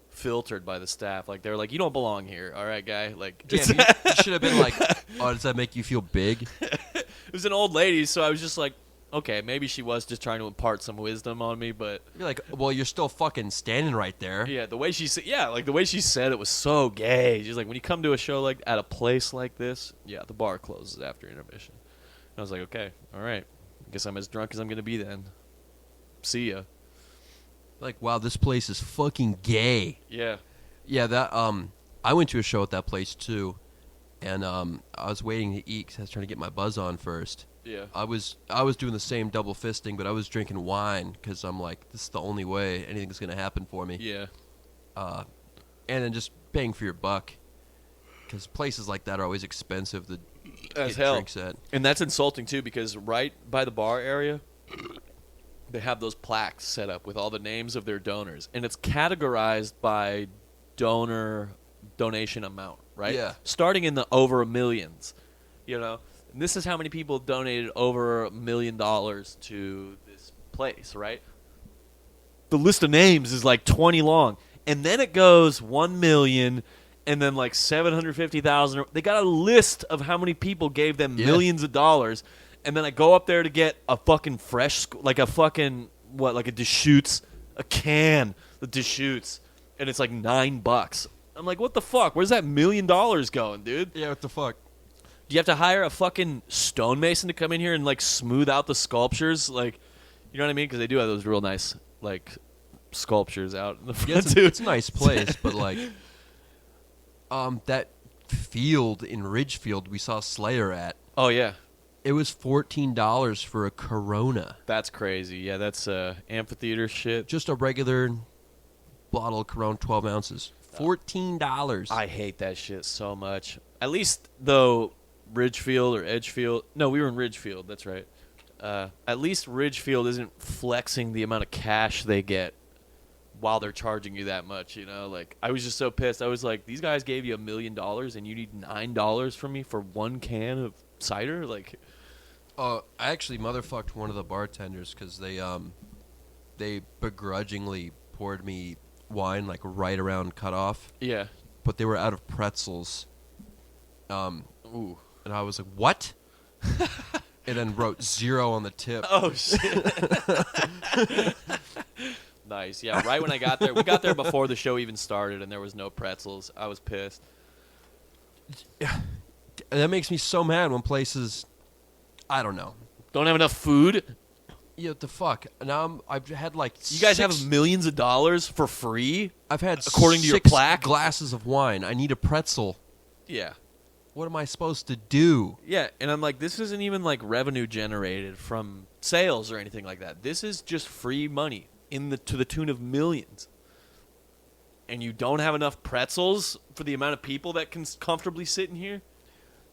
filtered by the staff. Like, they were like, you don't belong here, all right, guy. Like, Yeah, you should have been like, oh, does that make you feel big? it was an old lady, so I was just like, okay, maybe she was just trying to impart some wisdom on me, but You're like, well, you're still fucking standing right there. yeah, the way she said, the way she said it was so gay. She's like, when you come to a show like at a place like this, yeah, the bar closes after intermission. And I was like, okay, all right, guess I'm as drunk as I'm gonna be then. See ya. Like, wow, this place is fucking gay. Yeah. Yeah, that I went to a show at that place too, and I was waiting to eat 'cause I was trying to get my buzz on first. Yeah. I was doing the same double fisting, but I was drinking wine because I'm like, this is the only way anything's gonna happen for me. Yeah. And then just bang for your buck, because places like that are always expensive to As get hell. drinks at. And that's insulting too, because right by the bar area, they have those plaques set up with all the names of their donors, and it's categorized by donation amount, right? Yeah. Starting in the over millions, you know. And this is how many people donated over $1 million to this place, right? The list of names is like 20 long, and then it goes 1 million, and then like 750,000. They got a list of how many people gave them Yeah. millions of dollars, and then I go up there to get a fucking fresh, like a fucking like a Deschutes, a can of Deschutes, and it's like $9. I'm like, what the fuck? Where's that $1 million going, dude? Yeah, what the fuck? Do you have to hire a fucking stonemason to come in here and like smooth out the sculptures? Like, you know what I mean? Because they do have those real nice like sculptures out in the front Yeah, too. it's a nice place, but like, that field in Ridgefield we saw Slayer at, Oh yeah, it was $14 for a Corona, that's crazy. Yeah, that's amphitheater shit. just a regular bottle of Corona, 12 ounces, $14. I hate that shit so much. At least though, Ridgefield or Edgefield. No, we were in Ridgefield. That's right. At least Ridgefield isn't flexing the amount of cash they get while they're charging you that much. You know, like I was just so pissed. I was like, these guys gave you $1 million and you need $9 from me for one can of cider. Like, I actually motherfucked one of the bartenders because they begrudgingly poured me wine like right around cutoff, yeah. but they were out of pretzels. Ooh. And I was like, what? And then wrote 0 on the tip. Oh shit. Nice. Yeah. Right when I got there, we got there before the show even started, and there was no pretzels. I was pissed. That makes me so mad when places, I don't know. Don't have enough food. Yeah, what the fuck? Now I've had like You guys six- have millions of dollars for free? I've had according to your 6 plaque? glasses of wine. I need a pretzel. Yeah. What am I supposed to do? Yeah, and I'm like, this isn't even like revenue generated from sales or anything like that. This is just free money to the tune of millions. And you don't have enough pretzels for the amount of people that can comfortably sit in here?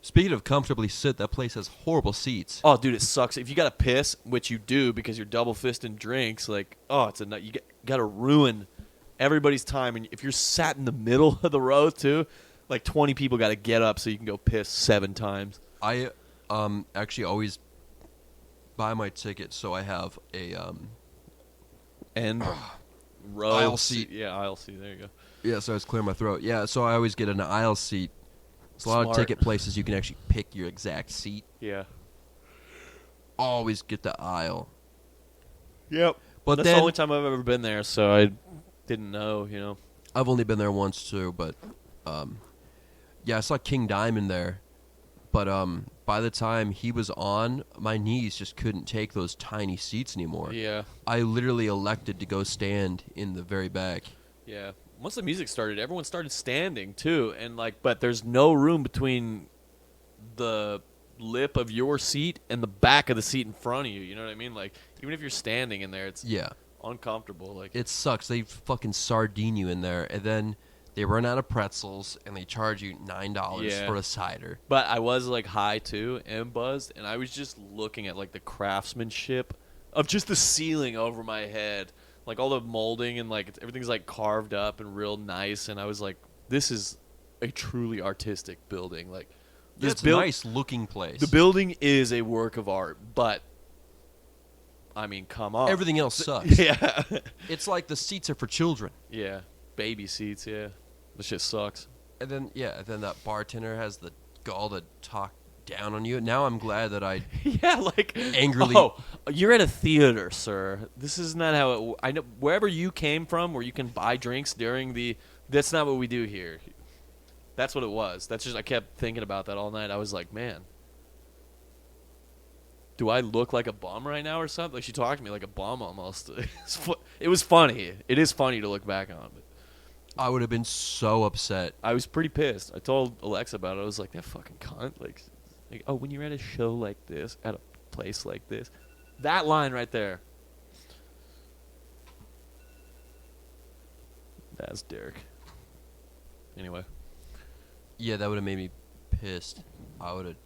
Speaking of comfortably sit, that place has horrible seats. Oh, dude, it sucks. If you got to piss, which you do because you're double fisting drinks, like, oh, it's a nut. You got to ruin everybody's time. And if you're sat in the middle of the row, too, Like 20 people got to get up so you can go piss 7 times. I actually always buy my ticket so I have a And row aisle seat. Yeah, aisle seat. There you go. Yeah, so I was clearing my throat. Yeah, so I always get an aisle seat. There's a lot of Smart. ticket places you can actually pick your exact seat. Yeah. Always get the aisle. Yep. But That's then the only time I've ever been there, so I didn't know, you know. I've only been there once too, but yeah, I saw King Diamond there. But by the time he was on, my knees just couldn't take those tiny seats anymore. Yeah. I literally elected to go stand in the very back. Yeah. Once the music started, everyone started standing too, and like, but there's no room between the lip of your seat and the back of the seat in front of you. You know what I mean? Like, even if you're standing in there, it's uncomfortable. Like, It sucks. They fucking sardine you in there, and then they run out of pretzels, and they charge you $9 Yeah. for a cider. but I was like high too and buzzed, and I was just looking at like the craftsmanship of just the ceiling over my head, like all the molding and like everything's like carved up and real nice, and I was like, this is a truly artistic building. Like, this It's a nice looking place. The building is a work of art, but I mean, come on. Everything else sucks. Yeah. It's like the seats are for children. Yeah. Baby seats, yeah. This shit sucks. And then that bartender has the gall to talk down on you. Now I'm glad that I Yeah, like Angrily- Oh, you're at a theater, sir. This is not how it. I know wherever you came from, where you can buy drinks during the. That's not what we do here. That's what it was. That's just. I kept thinking about that all night. I was like, man, do I look like a bum right now or something? Like, she talked to me like a bum almost. It was funny. It is funny to look back on. But I would have been so upset. I was pretty pissed. I told Alexa about it. I was like, that fucking cunt. Like, oh, when you're at a show like this, at a place like this, that line right there. That's Derek. Anyway. Yeah, that would have made me pissed. I would have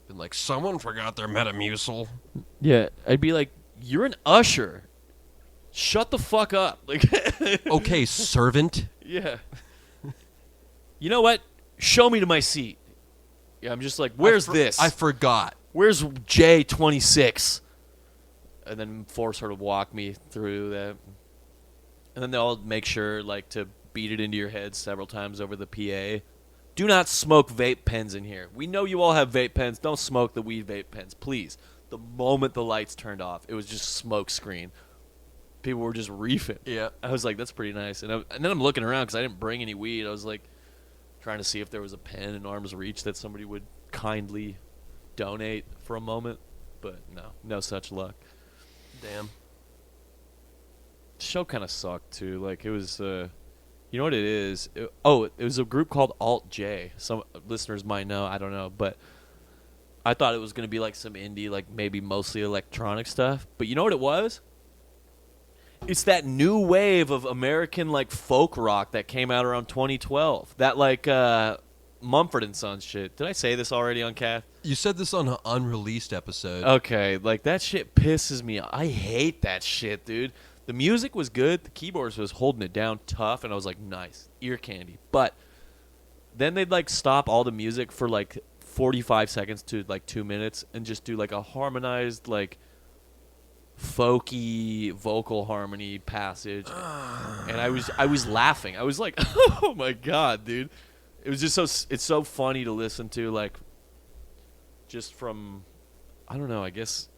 been like, someone forgot their Metamucil. Yeah, I'd be like, you're an usher. Shut the fuck up. Like, Okay, servant. yeah. You know what? Show me to my seat. Yeah, I'm just like, where's this? I forgot. Where's J26? And then force her to walk me through that. And then they'll make sure, like, to beat it into your head several times over the PA. Do not smoke vape pens in here. We know you all have vape pens. Don't smoke the weed vape pens, please. The moment the lights turned off, it was just smoke screen. People were just reefing. Yeah. I was like, that's pretty nice. And then I'm looking around because I didn't bring any weed. I was like, trying to see if there was a pen in arm's reach that somebody would kindly donate for a moment. But no such luck. Damn. The show kind of sucked too. Like, it was, you know what it is? It was a group called Alt J. Some listeners might know. I don't know, but I thought it was going to be like some indie, like maybe mostly electronic stuff. But you know what it was? It's that new wave of American like folk rock that came out around 2012. That like Mumford & Sons shit. Did I say this already on Cath? You said this on an unreleased episode. Okay, like that shit pisses me off. I hate that shit, dude. The music was good. The keyboards was holding it down tough, and I was like, nice. Ear candy. But then they'd like stop all the music for like 45 seconds to like 2 minutes and just do like a harmonized like folky vocal harmony passage. And I was laughing. I was like, oh my god, dude. It was just it's so funny to listen to, like, just from, I don't know, I guess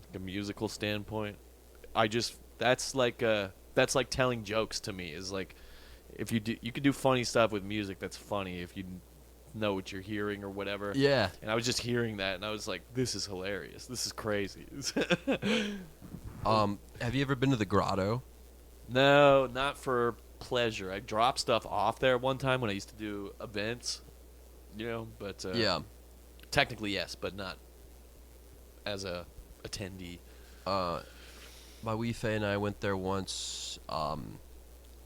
like a musical standpoint. That's like telling jokes to me, is like, if you could do funny stuff with music that's funny if you know what you're hearing or whatever. Yeah. And I was just hearing that and I was like, this is hilarious. This is crazy. Have you ever been to the Grotto? No, not for pleasure. I dropped stuff off there one time when I used to do events, you know, but Yeah. technically yes, but not as a attendee. My wee Faye and I went there once. I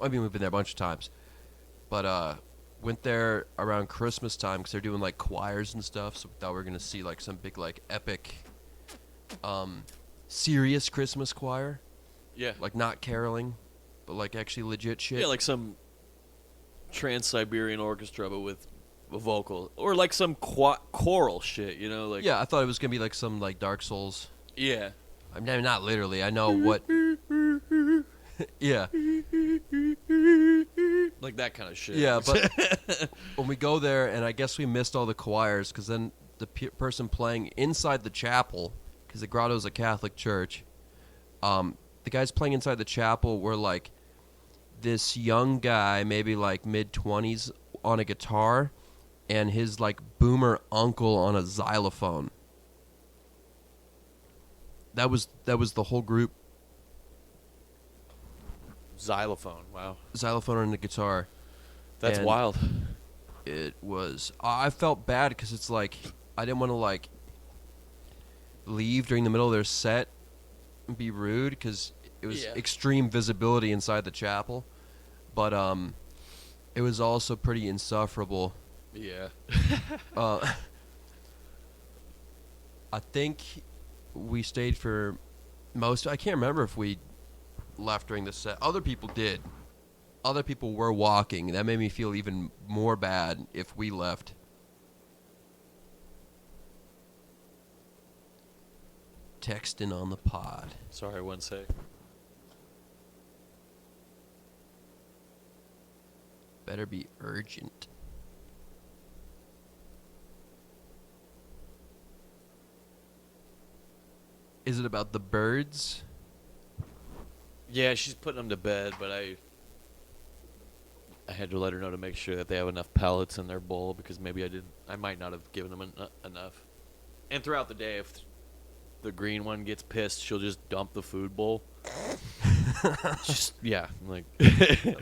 mean, we've been there a bunch of times, but went there around Christmas time because they're doing like choirs and stuff. So we thought we were gonna see like some big like epic, serious Christmas choir, Yeah. like not caroling, but like actually legit shit. Yeah, like some Trans-Siberian Orchestra, but with a vocal, or like some choral shit, you know, like Yeah, I thought it was gonna be like some like Dark Souls. yeah. I mean, not literally. I know what. Yeah, Like that kind of shit. yeah, but when we go there, and I guess we missed all the choirs, because then the person playing inside the chapel, because the grotto is a Catholic church, the guys playing inside the chapel were like this young guy, maybe like mid-20s, on a guitar, and his like boomer uncle on a xylophone. That was the whole group. Xylophone. Wow. Xylophone and a guitar. That's And wild. It was. I felt bad because it's like I didn't want to like leave during the middle of their set and be rude because it was Yeah. extreme visibility inside the chapel, but it was also pretty insufferable. Yeah. I think we stayed for most. I can't remember if we left during the set. Other people did. Other people were walking. That made me feel even more bad if we left. Texting on the pod. Sorry, one sec. Better be urgent. Is it about the birds? Yeah, she's putting them to bed, but I had to let her know to make sure that they have enough pellets in their bowl because maybe I might not have given them enough. And throughout the day, if the green one gets pissed, she'll just dump the food bowl. Just yeah, like A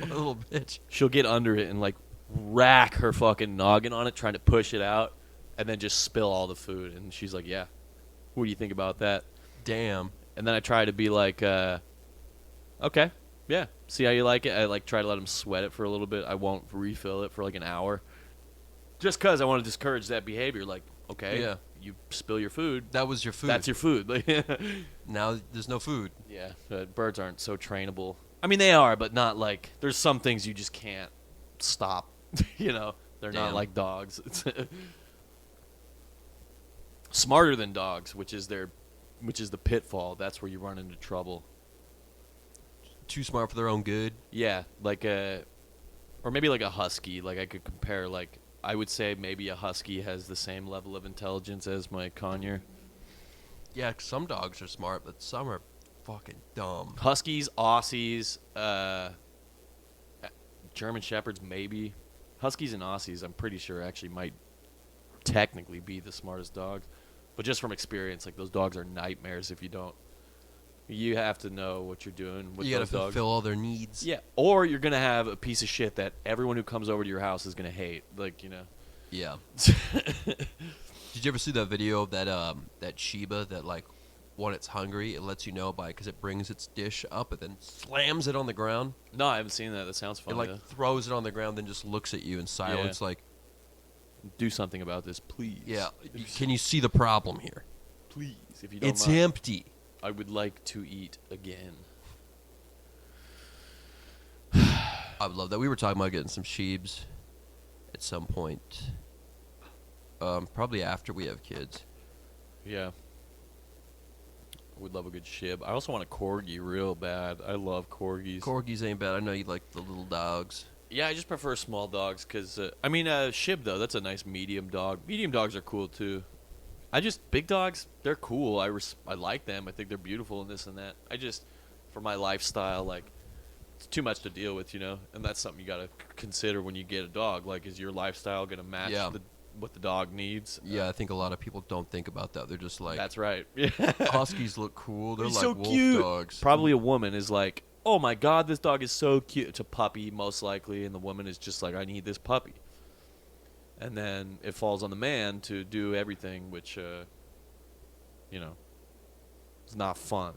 little bitch. she'll get under it and like rack her fucking noggin on it, trying to push it out, and then just spill all the food. And she's like, "Yeah, what do you think about that?" Damn. And then I try to be like, "Okay, yeah, see how you like it." I like try to let him sweat it for a little bit. I won't refill it for like an hour, just because I want to discourage that behavior. Like, okay, Yeah. you spill your food. That was your food. That's your food. Like, Now there's no food. yeah, birds aren't so trainable. I mean, they are, but not like. There's some things you just can't stop. You know, they're not Damn. like dogs. It's smarter than dogs, which is the pitfall. That's where you run into trouble. Too smart for their own good. Yeah, like or maybe like a husky. Like I could compare. Like I would say maybe a husky has the same level of intelligence as my conure. Yeah, some dogs are smart, but some are fucking dumb. Huskies, Aussies, German Shepherds, maybe. Huskies and Aussies, I'm pretty sure actually might technically be the smartest dogs, but just from experience, like those dogs are nightmares if you don't. You have to know what you're doing with You gotta those dogs. fulfill all their needs. Yeah, or you're gonna have a piece of shit that everyone who comes over to your house is gonna hate. Like, you know. Yeah. Did you ever see that video of that Shiba that like when it's hungry it lets you know by because it brings its dish up and then slams it on the ground. No, I haven't seen that. That sounds fun. It like throws it on the ground, then just looks at you in silence, like, do something about this, please. yeah. Can you see the problem here? Please, if you don't It's mind. empty. I would like to eat again. I would love that. We were talking about getting some sheebs at some point. Probably after we have kids. Yeah. Would love a good shib. I also want a corgi real bad. I love corgis. Corgis ain't bad. I know you like the little dogs. Yeah, I just prefer small dogs because, shib, though, that's a nice medium dog. Medium dogs are cool, too. Big dogs, they're cool. I like them. I think they're beautiful and this and that. For my lifestyle, like, it's too much to deal with, you know? And that's something you got to consider when you get a dog. Like, is your lifestyle going to match Yeah. what the dog needs? Yeah, I think a lot of people don't think about that. They're just like, That's right. Yeah. Huskies look cool. They're He's like so wolf cute. dogs. Probably a woman is like, oh my god, this dog is so cute. It's a puppy, most likely, and the woman is just like, I need this puppy. And then it falls on the man to do everything, which, is not fun.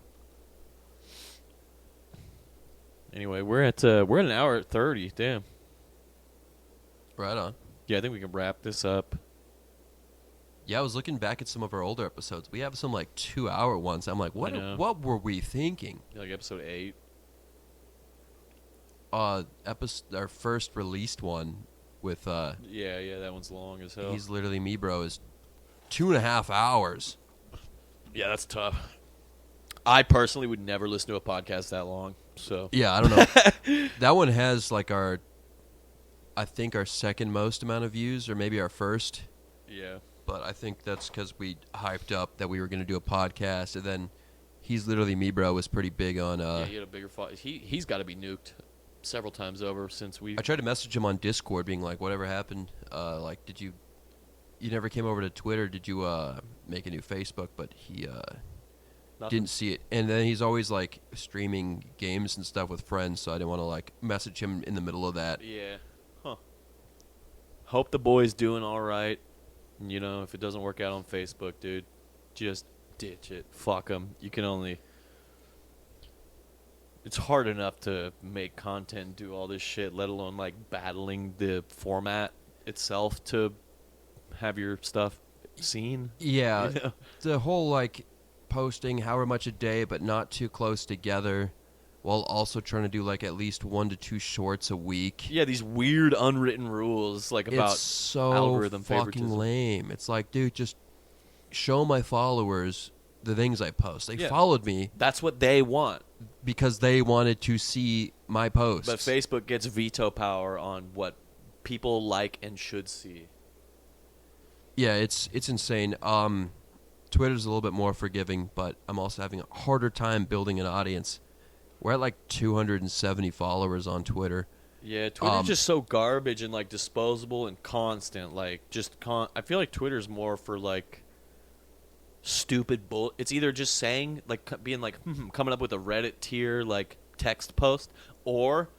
Anyway, we're at an hour at 30. Damn. Right on. Yeah, I think we can wrap this up. Yeah, I was looking back at some of our older episodes. We have some like 2-hour ones. I'm like, I know. what were we thinking? Like episode 8. our first released one with Yeah, that one's long as hell. He's Literally Me Bro is 2.5 hours. Yeah, that's tough. I personally would never listen to a podcast that long. So Yeah, I don't know. That one has like I think our second most amount of views, or maybe our first. yeah. But I think that's because we hyped up that we were going to do a podcast, and then He's Literally Me Bro was pretty big on. Yeah, he had a bigger he's got to be nuked several times over since we. I tried to message him on Discord, being like, "Whatever happened? Like, did you never came over to Twitter? Did you make a new Facebook?" But he didn't see it. And then he's always like streaming games and stuff with friends, so I didn't want to like message him in the middle of that. Yeah. Huh. Hope the boy's doing all right. You know, if it doesn't work out on Facebook, dude, just ditch it. Fuck them. You can only. It's hard enough to make content and do all this shit, let alone like battling the format itself to have your stuff seen. Yeah, You know? the whole like posting however much a day, but not too close together, while also trying to do like at least 1 to 2 shorts a week. Yeah, these weird unwritten rules like about It's so algorithm fucking favoritism. lame. It's like, dude, just show my followers the things I post. They Yeah. followed me That's what they want. because they wanted to see my posts. But Facebook gets veto power on what people like and should see. Yeah, it's insane. Twitter's a little bit more forgiving, but I'm also having a harder time building an audience. We're at like 270 followers on Twitter. Yeah, Twitter's just so garbage and like disposable and constant. Like just I feel like Twitter's more for like stupid bull. It's either just saying like being like coming up with a Reddit tier like text post, or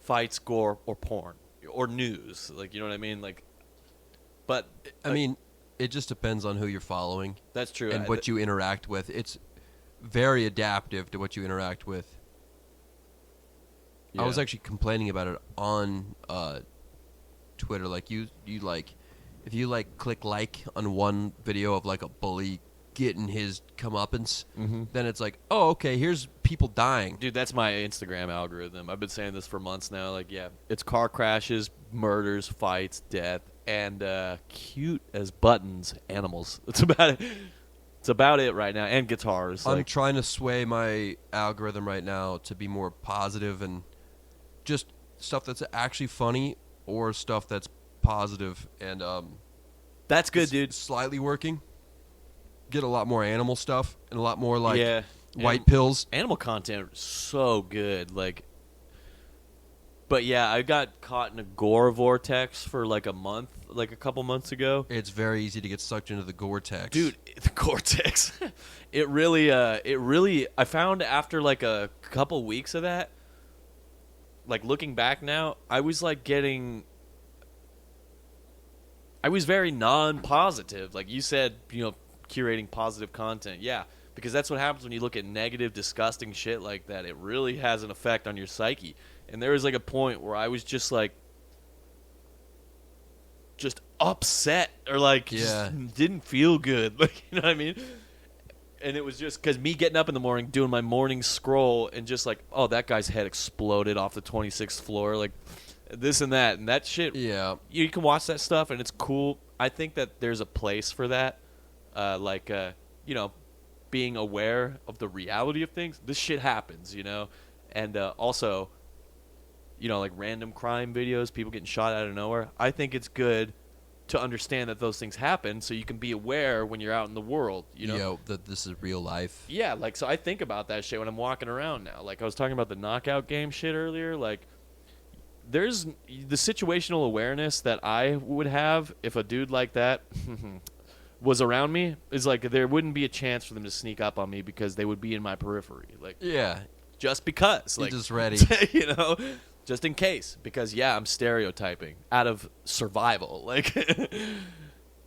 fights, gore, or porn, or news. Like, you know what I mean? Like, but I mean, it just depends on who you're following that's true. and what you interact with. It's very adaptive to what you interact with. I was actually complaining about it on Twitter. Like you like, if you like click like on one video of like a bully getting his comeuppance, then it's like, oh, okay, here's people dying. Dude, that's my Instagram algorithm. I've been saying this for months now. Like, yeah, it's car crashes, murders, fights, death, and cute as buttons animals. It's about it. It's about it right now, and guitars. I'm Like, trying to sway my algorithm right now to be more positive and just stuff that's actually funny or stuff that's positive, and that's good, it's dude. slightly working. Get a lot more animal stuff and a lot more like Yeah, white pills. Animal content is so good. Like, but yeah, I got caught in a gore vortex for like a month, like a couple months ago. It's very easy to get sucked into the Gore-Tex. Dude, the Gore-Tex. It really, I found after like a couple weeks of that, like looking back now, I was like I was very non-positive. Like you said, you know, curating positive content. Yeah, because that's what happens when you look at negative, disgusting shit like that. It really has an effect on your psyche. And there was like a point where I was just like, just upset or like just didn't feel good. Like, you know what I mean? And it was just because me getting up in the morning, doing my morning scroll, and just like, oh, that guy's head exploded off the 26th floor, like this and that shit. Yeah. You can watch that stuff, and it's cool. I think that there's a place for that, you know, being aware of the reality of things. This shit happens, you know, and also, you know, like random crime videos, people getting shot out of nowhere. I think it's good to understand that those things happen, so you can be aware when you're out in the world, you know? That this is real life. Yeah, like, so I think about that shit when I'm walking around now. Like, I was talking about the knockout game shit earlier. Like, there's the situational awareness that I would have if a dude like that was around me is like, there wouldn't be a chance for them to sneak up on me because they would be in my periphery. Like, Yeah. just because. You're Like, just ready. you know? Just in case, because yeah, I'm stereotyping out of survival. Like,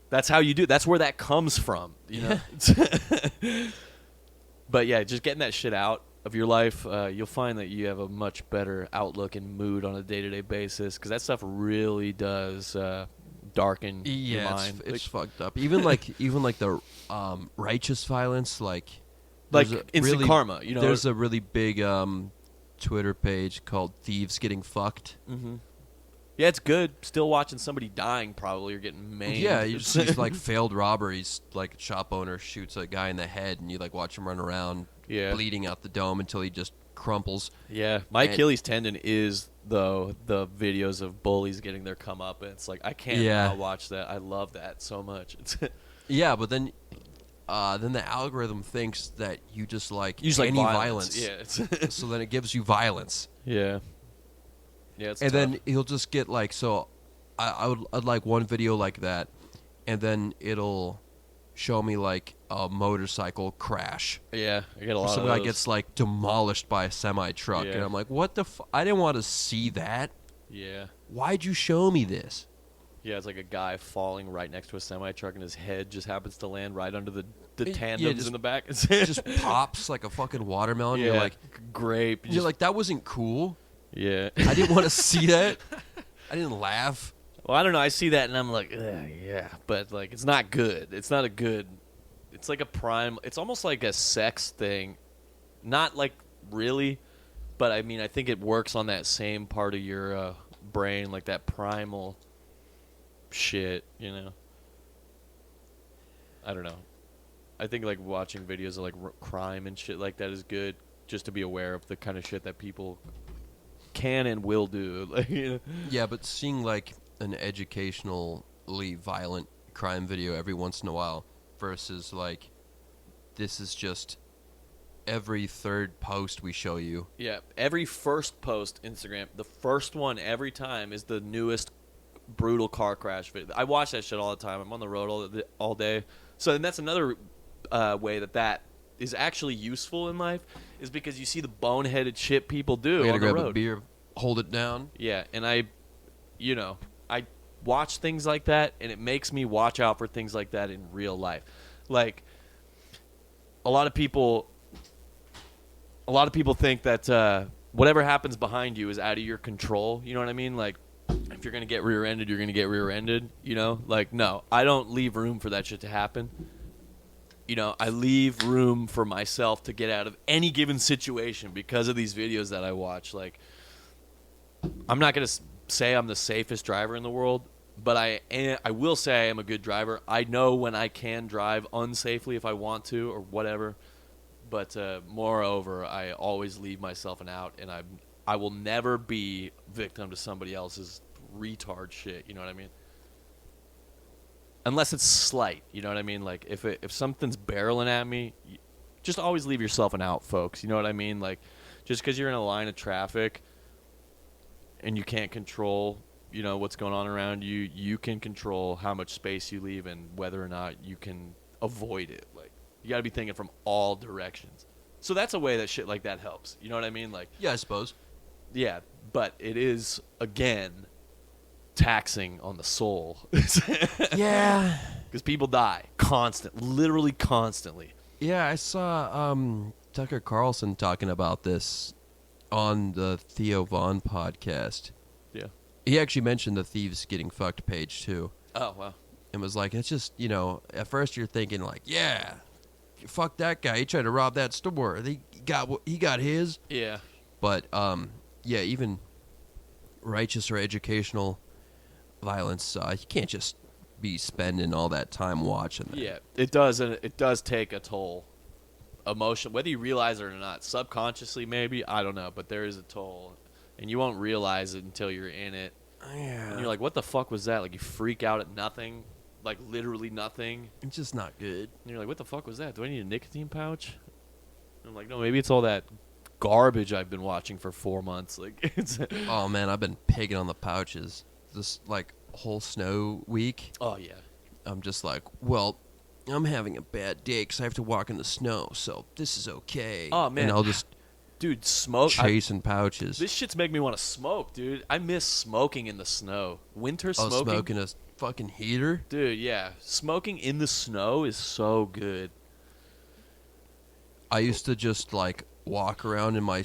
that's how you do. That's where that comes from, you know. But yeah, just getting that shit out of your life, you'll find that you have a much better outlook and mood on a day-to-day basis. Because that stuff really does darken your mind. It's fucked up. Even like the righteous violence, like like there's a instant really- karma. You know, there's a really big Twitter page called Thieves Getting Fucked. Mm-hmm. Yeah, it's good. Still watching somebody dying, probably, or getting maimed. Yeah, you just see like failed robberies. Like a shop owner shoots a guy in the head, and you like watch him run around, bleeding out the dome until he just crumples. Yeah, my Achilles tendon is though the videos of bullies getting their come up, and it's like I can't not watch that. I love that so much. Yeah, but then the algorithm thinks that you just like violence. Yeah, so then it gives you violence. Yeah. Yeah, it's and tough. then he'll just get like I'd like one video like that, and then it'll show me like a motorcycle crash. Yeah, I get a lot of somebody those. gets like demolished by a semi truck, and I'm like, what the? I didn't want to see that. Yeah. Why'd you show me this? Yeah, it's like a guy falling right next to a semi truck, and his head just happens to land right under the tandems in the back. It just pops like a fucking watermelon. Yeah, You're like, grape. You're like, that wasn't cool. Yeah. I didn't want to see that. I didn't laugh. Well, I don't know. I see that and I'm like, yeah, but like, it's not good. It's not a good. It's like a prime. It's almost like a sex thing, not like really, but I mean, I think it works on that same part of your brain, like that primal shit. You know. I don't know. I think like watching videos of like crime and shit like that is good, just to be aware of the kind of shit that people can and will do. Like, you know? Yeah, but seeing like an educationally violent crime video every once in a while versus like this is just every third post we show you. Yeah, every first post Instagram, the first one every time is the newest brutal car crash video. I watch that shit all the time. I'm on the road all day. So then that's another way that is actually useful in life, is because you see the boneheaded shit people do We on gotta the grab road. a beer, hold it down. Yeah, and I watch things like that, and it makes me watch out for things like that in real life. Like, a lot of people think that whatever happens behind you is out of your control. You know what I mean? Like, if you're gonna get rear-ended, you're gonna get rear-ended. You know, like, no, I don't leave room for that shit to happen. You know, I leave room for myself to get out of any given situation because of these videos that I watch. Like, I'm not going to say I'm the safest driver in the world, but I will say I am a good driver. I know when I can drive unsafely if I want to or whatever. But moreover, I always leave myself an out, and I will never be victim to somebody else's retard shit. You know what I mean? Unless it's slight, you know what I mean? Like, if something's barreling at me, just always leave yourself an out, folks. You know what I mean? Like, just because you're in a line of traffic and you can't control, you know, what's going on around you, you can control how much space you leave and whether or not you can avoid it. Like, you got to be thinking from all directions. So that's a way that shit like that helps. You know what I mean? Like, Yeah, I suppose. yeah, but it is, again, taxing on the soul. Yeah. Because people die literally constantly. Yeah, I saw Tucker Carlson talking about this on the Theo Vaughn podcast. Yeah. He actually mentioned the Thieves Getting Fucked page too. Oh, wow. And was like, it's just, you know, at first you're thinking like, yeah, fuck that guy. He tried to rob that store. He got his. Yeah. But yeah, even righteous or educational violence, you can't just be spending all that time watching that. Yeah, it does, and it does take a toll. Emotion, whether you realize it or not, subconsciously maybe, I don't know, but there is a toll, and you won't realize it until you're in it. Yeah. And you're like, what the fuck was that? Like, you freak out at nothing, like literally nothing. It's just not good. And you're like, what the fuck was that? Do I need a nicotine pouch? And I'm like, no, maybe it's all that garbage I've been watching for 4 months. Like, it's Oh man, I've been pigging on the pouches this like whole snow week. oh yeah. I'm just like, well, I'm having a bad day because I have to walk in the snow, so this is okay. Oh, man. And I'll just Dude, smoke. chasing pouches. This shit's making me want to smoke, dude. I miss smoking in the snow. Winter Oh, smoking. smoking a fucking heater. Dude, yeah. Smoking in the snow is so good. I used to just like walk around in my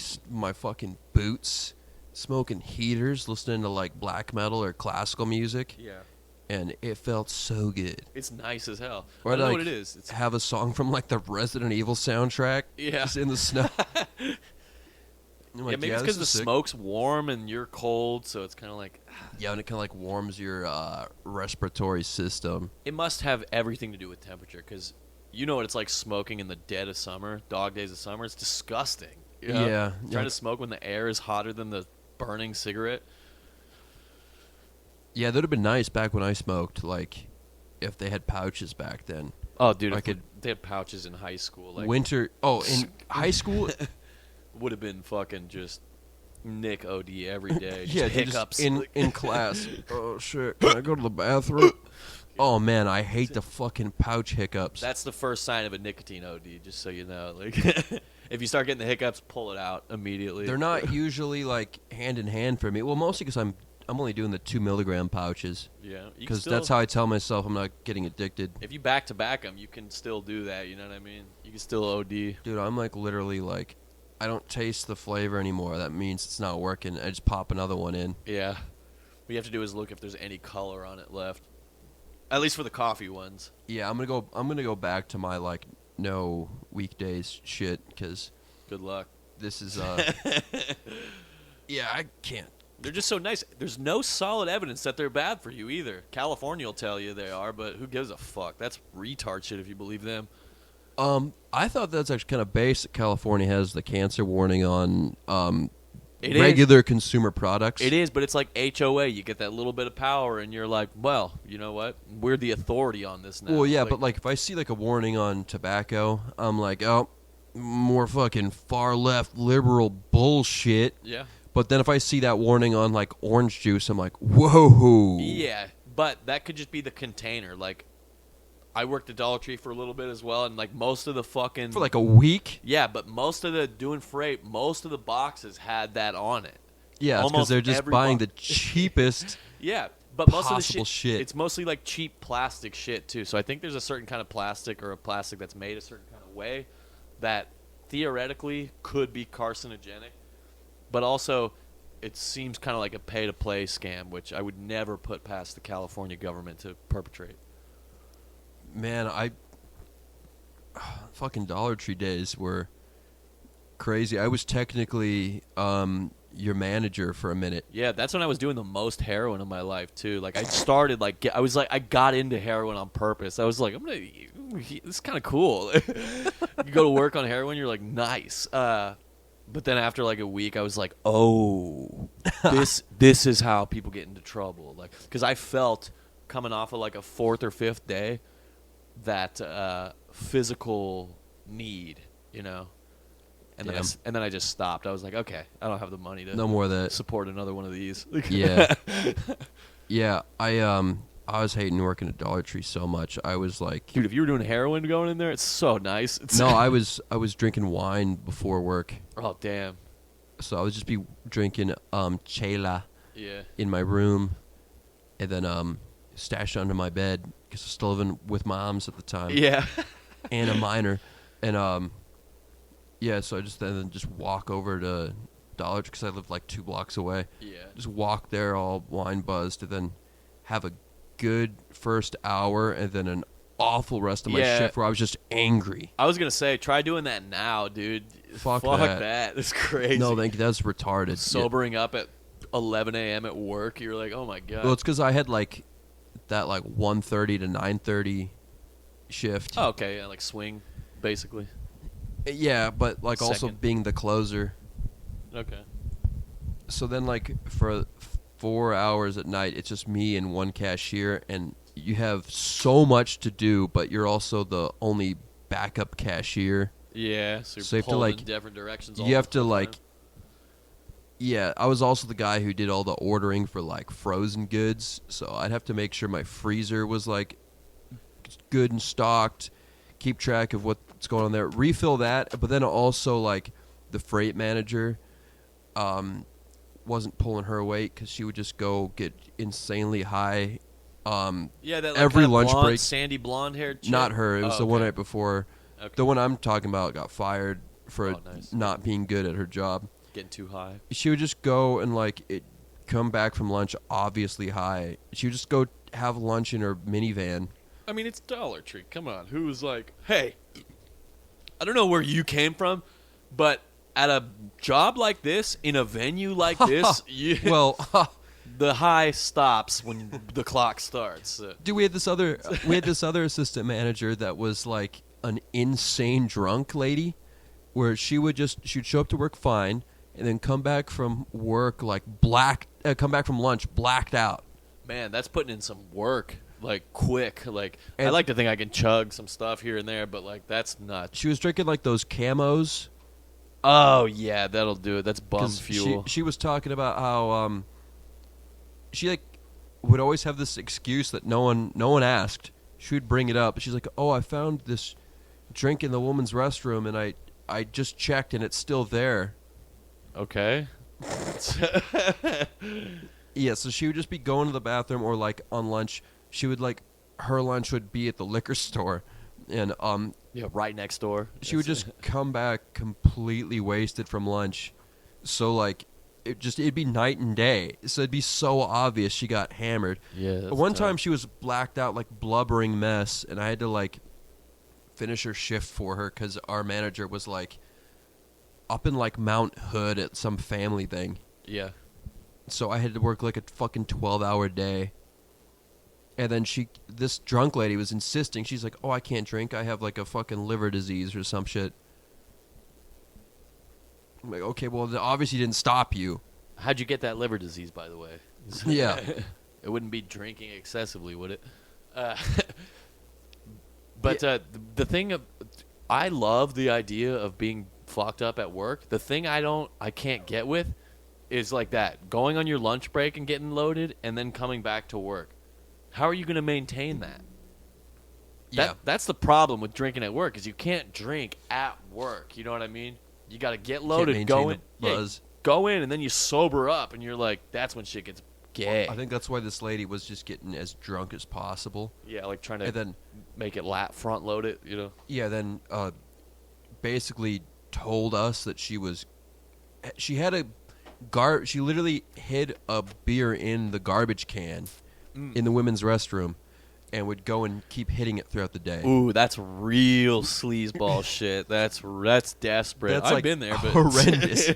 fucking boots, smoking heaters, listening to like black metal or classical music, Yeah. and it felt so good. It's nice as hell. Or I don't know like, what it is. It's, have a song from like the Resident Evil soundtrack. Yeah. Just in the snow. I'm Yeah, like, maybe it's this because the is sick. smoke's warm and you're cold, so it's kind of like Yeah, and it kind of like warms your respiratory system. it must have everything to do with temperature. Because you know what it's like smoking in the dead of summer, dog days of summer. It's disgusting. You know? Yeah, Trying to smoke when the air is hotter than the burning cigarette. Yeah, that would have been nice back when I smoked. Like, if they had pouches back then. Oh, dude, I if could- they had pouches in high school. Like, Winter. Oh, in high school. would have been fucking just Nick OD every day. Just Yeah, dude, hiccups. just in class. Oh shit! Can I go to the bathroom? Oh man, I hate the fucking pouch hiccups. That's the first sign of a nicotine OD, just so you know. Like, if you start getting the hiccups, pull it out immediately. They're not usually like hand in hand for me. Well, mostly because I'm only doing the 2 milligram pouches Yeah, you can because still- that's how I tell myself I'm not getting addicted. If you back to back them, you can still do that. You know what I mean? You can still OD. Dude, I'm like literally like, I don't taste the flavor anymore. That means it's not working. I just pop another one in. Yeah. What you have to do is look if there's any color on it left. At least for the coffee ones. Yeah, I'm gonna go back to my like no weekdays shit because Good luck. this is yeah, I can't. They're just so nice. There's no solid evidence that they're bad for you either. California will tell you they are, but who gives a fuck? That's retard shit if you believe them. I thought that's actually kind of basic. California has the cancer warning on It is. regular consumer products. It is, but it's like HOA. You get that little bit of power, and you're like, well, you know what? We're the authority on this now. Well, yeah, but like if I see like a warning on tobacco, I'm like, oh, more fucking far left liberal bullshit. Yeah. But then if I see that warning on like orange juice, I'm like, whoa. Yeah, but that could just be the container. Like, I worked at Dollar Tree for a little bit as well, and like most of the fucking For like a week. yeah, but most of the doing freight, most of the boxes had that on it. Yeah, it's because Almost they're just every buying bo- the cheapest. Yeah, but most of the Possible shit. it's mostly like cheap plastic shit too. So I think there's a certain kind of plastic or a plastic that's made a certain kind of way that theoretically could be carcinogenic, but also it seems kind of like a pay-to-play scam, which I would never put past the California government to perpetrate. Man, fucking Dollar Tree days were crazy. I was technically your manager for a minute. Yeah, that's when I was doing the most heroin in my life too. Like I started I got into heroin on purpose. I was like, this is kind of cool. You go to work on heroin, you're like, nice. But then after like a week, I was like, oh, this is how people get into trouble. Like, because I felt coming off of like a fourth or fifth day that physical need, you know. And then, Damn. and then I just stopped. I was like, okay, I don't have the money to No more of that. support another one of these. Yeah. Yeah, I was hating working at Dollar Tree so much. I was like, Dude, if you were doing heroin going in there, it's so nice. It's no, I was drinking wine before work. Oh, damn. So I would just be drinking chela Yeah. in my room and then stashed under my bed because I was still living with moms at the time. Yeah. And a minor. And yeah, so I just then just walk over to Dollar Tree because I lived like 2 blocks away. Yeah. Just walk there all wine buzzed and then have a good first hour and then an awful rest of my Yeah. shift where I was just angry. I was going to say, try doing that now, dude. Fuck that. that. It's crazy. No, thank you. That's retarded. Yeah. Sobering up at 11 a.m. at work, you're like, oh my God. Well, it's because I had like that like 1:30 to 9:30 shift. Oh, okay. Yeah, like swing, basically. Yeah, but like also Second. being the closer. Okay. So then like for 4 hours at night, it's just me and one cashier, and you have so much to do, but you're also the only backup cashier. Yeah, so you're So you have to, pulling like- in different directions. all You have the to time. like, yeah. I was also the guy who did all the ordering for like frozen goods, so I'd have to make sure my freezer was like good and stocked, keep track of what's going on there, refill that, but then also like the freight manager wasn't pulling her weight because she would just go get insanely high. Yeah, that like, every kinda lunch blonde, break- sandy blonde haired chick. Not her. It was Oh, the one okay. right before. Okay. The one I'm talking about got fired for Oh, nice. not being good at her job. Getting too high. She would just go and like come back from lunch obviously high. She would just go have lunch in her minivan. I mean, it's Dollar Tree. Come on. Who's like, hey, I don't know where you came from, but at a job like this, in a venue like this, Well, the high stops when the clock starts. dude, we had this other assistant manager that was like an insane drunk lady, where she'd show up to work fine, and then come back from work like come back from lunch blacked out. Man, that's putting in some work, like quick. Like I And- like to think I can chug some stuff here and there, but like that's nuts. She was drinking like those camos. Oh yeah, that'll do it. That's bum 'Cause fuel. She was talking about how she like would always have this excuse that no one asked. She would bring it up. She's like, "Oh, I found this drink in the woman's restroom, and I just checked, and it's still there." Okay. Yeah, so she would just be going to the bathroom, or like on lunch, she would like her lunch would be at the liquor store, and Yeah, right next door. she would just come back completely wasted from lunch. So like it'd be night and day. So it'd be so obvious she got hammered. Yeah. that's One tough. time she was blacked out like blubbering mess, and I had to like finish her shift for her because our manager was like up in like Mount Hood at some family thing. Yeah. So I had to work like a fucking 12-hour day. And then this drunk lady was insisting. She's like, "Oh, I can't drink. I have like a fucking liver disease or some shit." I'm like, "Okay, well, it obviously didn't stop you." How'd you get that liver disease, by the way? Yeah. It wouldn't be drinking excessively, would it? But the thing I love the idea of being fucked up at work. The thing I can't get with is like that, going on your lunch break and getting loaded and then coming back to work. How are you going to maintain that? Yeah. That's the problem with drinking at work, is you can't drink at work. You know what I mean? You got to get loaded, maintain go the in, buzz. go in, and then you sober up, and you're like, that's when shit gets gay. I think that's why this lady was just getting as drunk as possible. Yeah, like trying to And then make it front load it, you know? then basically told us that she had she literally hid a beer in the garbage can in the women's restroom, and would go and keep hitting it throughout the day. Ooh, that's real sleazeball shit. That's desperate. That's, I've like, been there, but horrendous.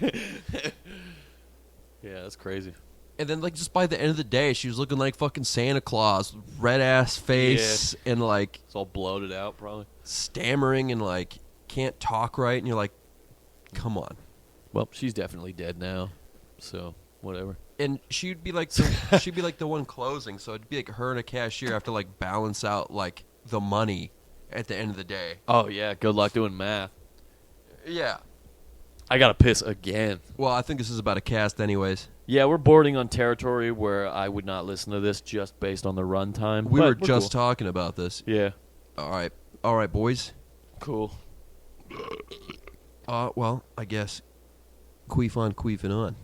Yeah, that's crazy. And then, like, just by the end of the day, she was looking like fucking Santa Claus, red ass face, and like It's all bloated out, probably. stammering, and like can't talk right. And you're like, come on. Well, she's definitely dead now, so whatever. And she'd be like, she'd be like the one closing, so it'd be like her and a cashier have to like balance out like the money at the end of the day. Oh yeah, good luck doing math. Yeah. I gotta piss again. Well, I think this is about a cast, anyways. Yeah, we're boarding on territory where I would not listen to this just based on the runtime. We but were we're just cool. talking about this. Yeah, All right, boys. cool. Well, I guess queef on, queefing on.